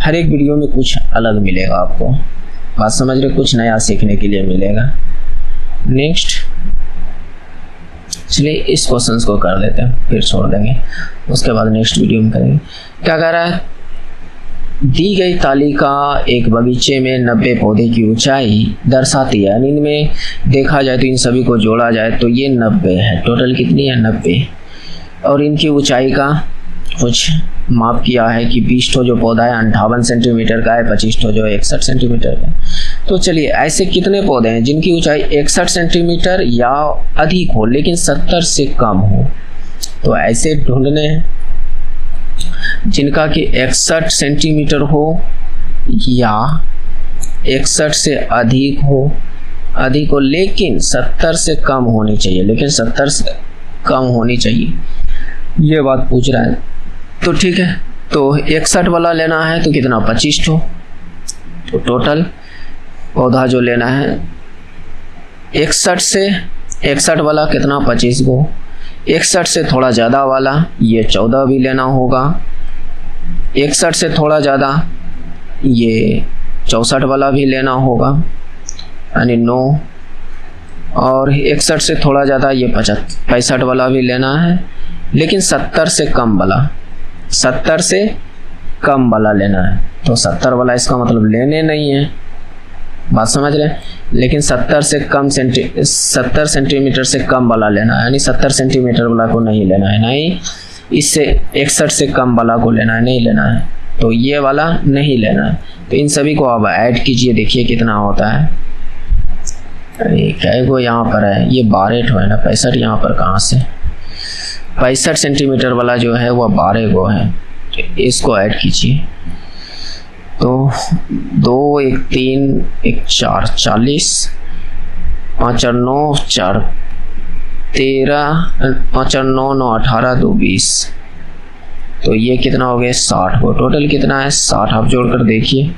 Speaker 1: हर एक वीडियो में कुछ अलग मिलेगा आपको। बात समझ रहे, कुछ नया सीखने के लिए मिलेगा। नेक्स्ट, चलिए इस क्वेश्चंस को कर लेते हैं, फिर छोड़ देंगे, उसके बाद नेक्स्ट वीडियो में करेंगे। क्या कह रहा है, दी गई तालिका एक बगीचे में 90 पौधे की ऊंचाई दर्शाती है। इनमें देखा जाए तो इन सभी को जोड़ा जाए तो ये 90 है, टोटल कितनी है, 90। और इनकी ऊंचाई का कुछ माप किया है कि 20 ठो जो पौधा है 58 सेंटीमीटर का है, 25 ठो जो 61 सेंटीमीटर का। तो चलिए ऐसे कितने पौधे हैं जिनकी ऊंचाई 61 सेंटीमीटर या अधिक हो लेकिन 70 से कम हो, तो ऐसे ढूंढने हैं जिनका कि 61 सेंटीमीटर हो या 61 से अधिक हो लेकिन 70 से कम होनी चाहिए, लेकिन 70 से कम होनी चाहिए, ये बात पूछ रहा है। तो ठीक है, तो 61 वाला लेना है तो कितना, 25 ठो। तो टोटल पौधा जो लेना है 61 वाला कितना, 25 गो। 61 से थोड़ा ज़्यादा वाला ये 14 भी लेना होगा। 61 से थोड़ा ज़्यादा ये 64 वाला भी लेना होगा, यानी 9, और 61 से थोड़ा ज़्यादा ये 65 वाला भी लेना है, लेकिन 70 से कम वाला, 70 से कम वाला लेना है। तो 70 वाला इसका मतलब लेने नहीं है, बात समझ रहे हैं, लेकिन 70 सेंटीमीटर से कम वाला लेना है, यानी 70 सेंटीमीटर वाला को नहीं लेना है, नहीं इससे 61 से कम वाला को लेना है, नहीं लेना है, तो ये वाला नहीं लेना है। तो इन सभी को आप ऐड कीजिए, देखिए कितना होता है। क्या को यहाँ पर है, ये 12 है ना, 65 यहाँ पर कहाँ से, 65 सेंटीमीटर वाला जो है वह 12 गो है, तो इसको ऐड कीजिए। तो 2 1 3 1 4 40, 5 और 9 4 13, 5 और 9 9 18, 2 20, तो ये कितना हो गया 60 को। टोटल कितना है 60, आप जोड़कर देखिए,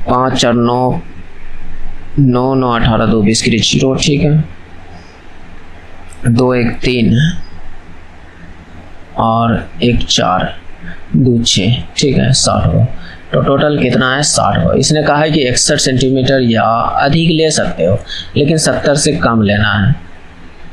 Speaker 1: 5 और 9 9 9 18, 2 20 की 0, ठीक है। 2 1 3 और 1 4 2 6, ठीक है, 60 को। तो टोटल कितना है 60 को। इसने कहा है कि 61 सेंटीमीटर या अधिक ले सकते हो, लेकिन 70 से कम लेना है,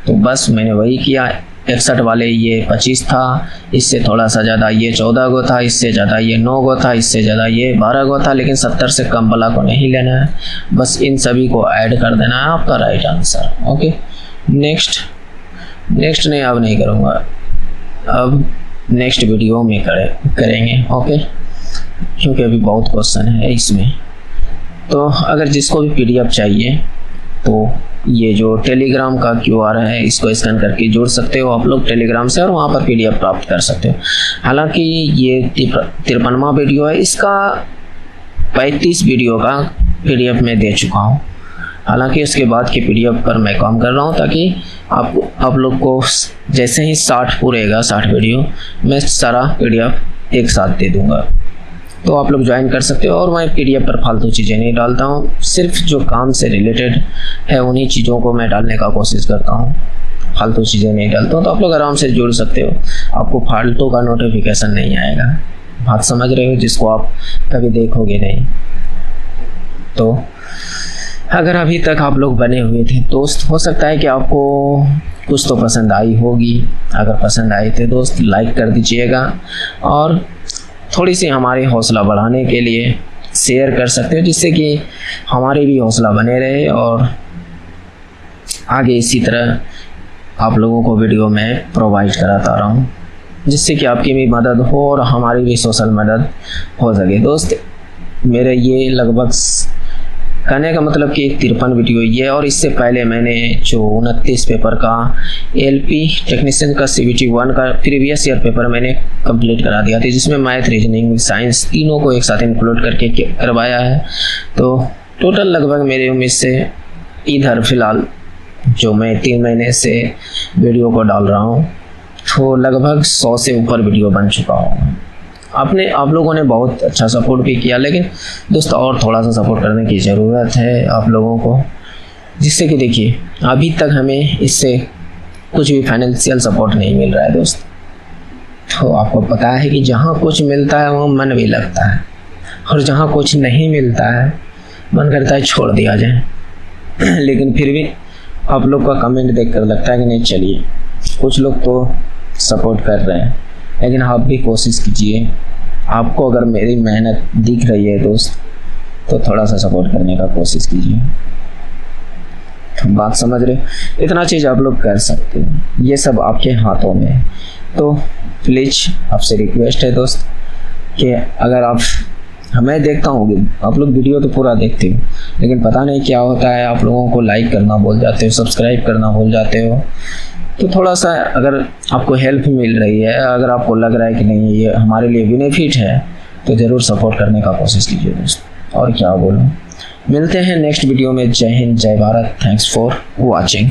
Speaker 1: तो बस मैंने वही किया। 61 वाले ये 25 था, इससे थोड़ा सा ज़्यादा ये 14 गो था, इससे ज़्यादा ये 9 गो था, इससे ज़्यादा ये 12 गो था, लेकिन 70 से कम वाला को नहीं लेना है। बस इन सभी को ऐड कर देना है, आपका राइट आंसर। ओके, नेक्स्ट नहीं, अब नहीं करूँगा, अब नेक्स्ट वीडियो में करेंगे। ओके, क्योंकि अभी बहुत क्वेश्चन है इसमें। तो अगर जिसको भी PDF चाहिए तो ये जो टेलीग्राम का QR है, इसको स्कैन करके जोड़ सकते हो आप लोग टेलीग्राम से, और वहाँ पर PDF प्राप्त कर सकते हो। हालांकि ये 53वां वीडियो है, इसका 35 वीडियो का PDF मैं दे चुका हूँ। हालांकि उसके बाद के PDF पर मैं काम कर रहा हूँ, ताकि आप लोग को जैसे ही 60 पूरेगा, 60 वीडियो, मैं सारा PDF एक साथ दे दूँगा, तो आप लोग ज्वाइन कर सकते हो। और मैं PDF पर फालतू चीज़ें नहीं डालता हूँ, सिर्फ जो काम से रिलेटेड है उन्हीं चीज़ों को मैं डालने का कोशिश करता हूँ, फालतू चीज़ें नहीं डालता हूँ। तो आप लोग आराम से जुड़ सकते हो, आपको फालतू का नोटिफिकेशन नहीं आएगा। बात समझ रहे हो, जिसको आप कभी देखोगे नहीं। तो अगर अभी तक आप लोग बने हुए थे दोस्त, हो सकता है कि आपको कुछ तो पसंद आई होगी। अगर पसंद आई थे दोस्त, लाइक कर दीजिएगा, और थोड़ी सी हमारी हौसला बढ़ाने के लिए शेयर कर सकते हो, जिससे कि हमारे भी हौसला बने रहे, और आगे इसी तरह आप लोगों को वीडियो में प्रोवाइड कराता रहूँ, जिससे कि आपकी भी मदद हो और हमारी भी सोशल मदद हो सके। दोस्त, मेरे ये लगभग कहने का मतलब कि 53 वीडियो ये, और इससे पहले मैंने जो 29 पेपर का LP टेक्नीशियन का CBT 1 का प्रीवियस ईयर पेपर मैंने कंप्लीट करा दिया था, जिसमें मैथ, रीजनिंग, साइंस तीनों को एक साथ इंक्लूड करके करवाया है। तो टोटल लगभग मेरी उम्मीद से इधर फिलहाल जो मैं 3 महीने से वीडियो को डाल रहा हूँ, तो लगभग 100 से ऊपर वीडियो बन चुका हूँ। आप लोगों ने बहुत अच्छा सपोर्ट भी किया, लेकिन दोस्तों और थोड़ा सा सपोर्ट करने की ज़रूरत है आप लोगों को, जिससे कि देखिए अभी तक हमें इससे कुछ भी फाइनेंशियल सपोर्ट नहीं मिल रहा है दोस्त। तो आपको पता है कि जहाँ कुछ मिलता है वहाँ मन भी लगता है, और जहाँ कुछ नहीं मिलता है मन करता है छोड़ दिया जाए। लेकिन फिर भी आप लोग का कमेंट देखकर लगता है कि नहीं, चलिए कुछ लोग तो सपोर्ट कर रहे हैं, लेकिन आप भी कोशिश कीजिए। आपको अगर मेरी मेहनत दिख रही है दोस्त, तो थोड़ा सा सपोर्ट करने का कोशिश कीजिए। बात समझ रहे, इतना चीज़ आप लोग कर सकते हैं, ये सब आपके हाथों में है। तो प्लीज़ आपसे रिक्वेस्ट है दोस्त कि अगर आप, मैं देखता हूँ आप लोग वीडियो तो पूरा देखते हो, लेकिन पता नहीं क्या होता है, आप लोगों को लाइक करना भूल जाते हो, सब्सक्राइब करना भूल जाते हो। तो थोड़ा सा अगर आपको हेल्प मिल रही है, अगर आपको लग रहा है कि नहीं ये हमारे लिए बेनिफिट है, तो ज़रूर सपोर्ट करने का कोशिश कीजिए दोस्त। और क्या बोलूँ, मिलते हैं नेक्स्ट वीडियो में। जय हिंद, जय भारत, थैंक्स फॉर वॉचिंग।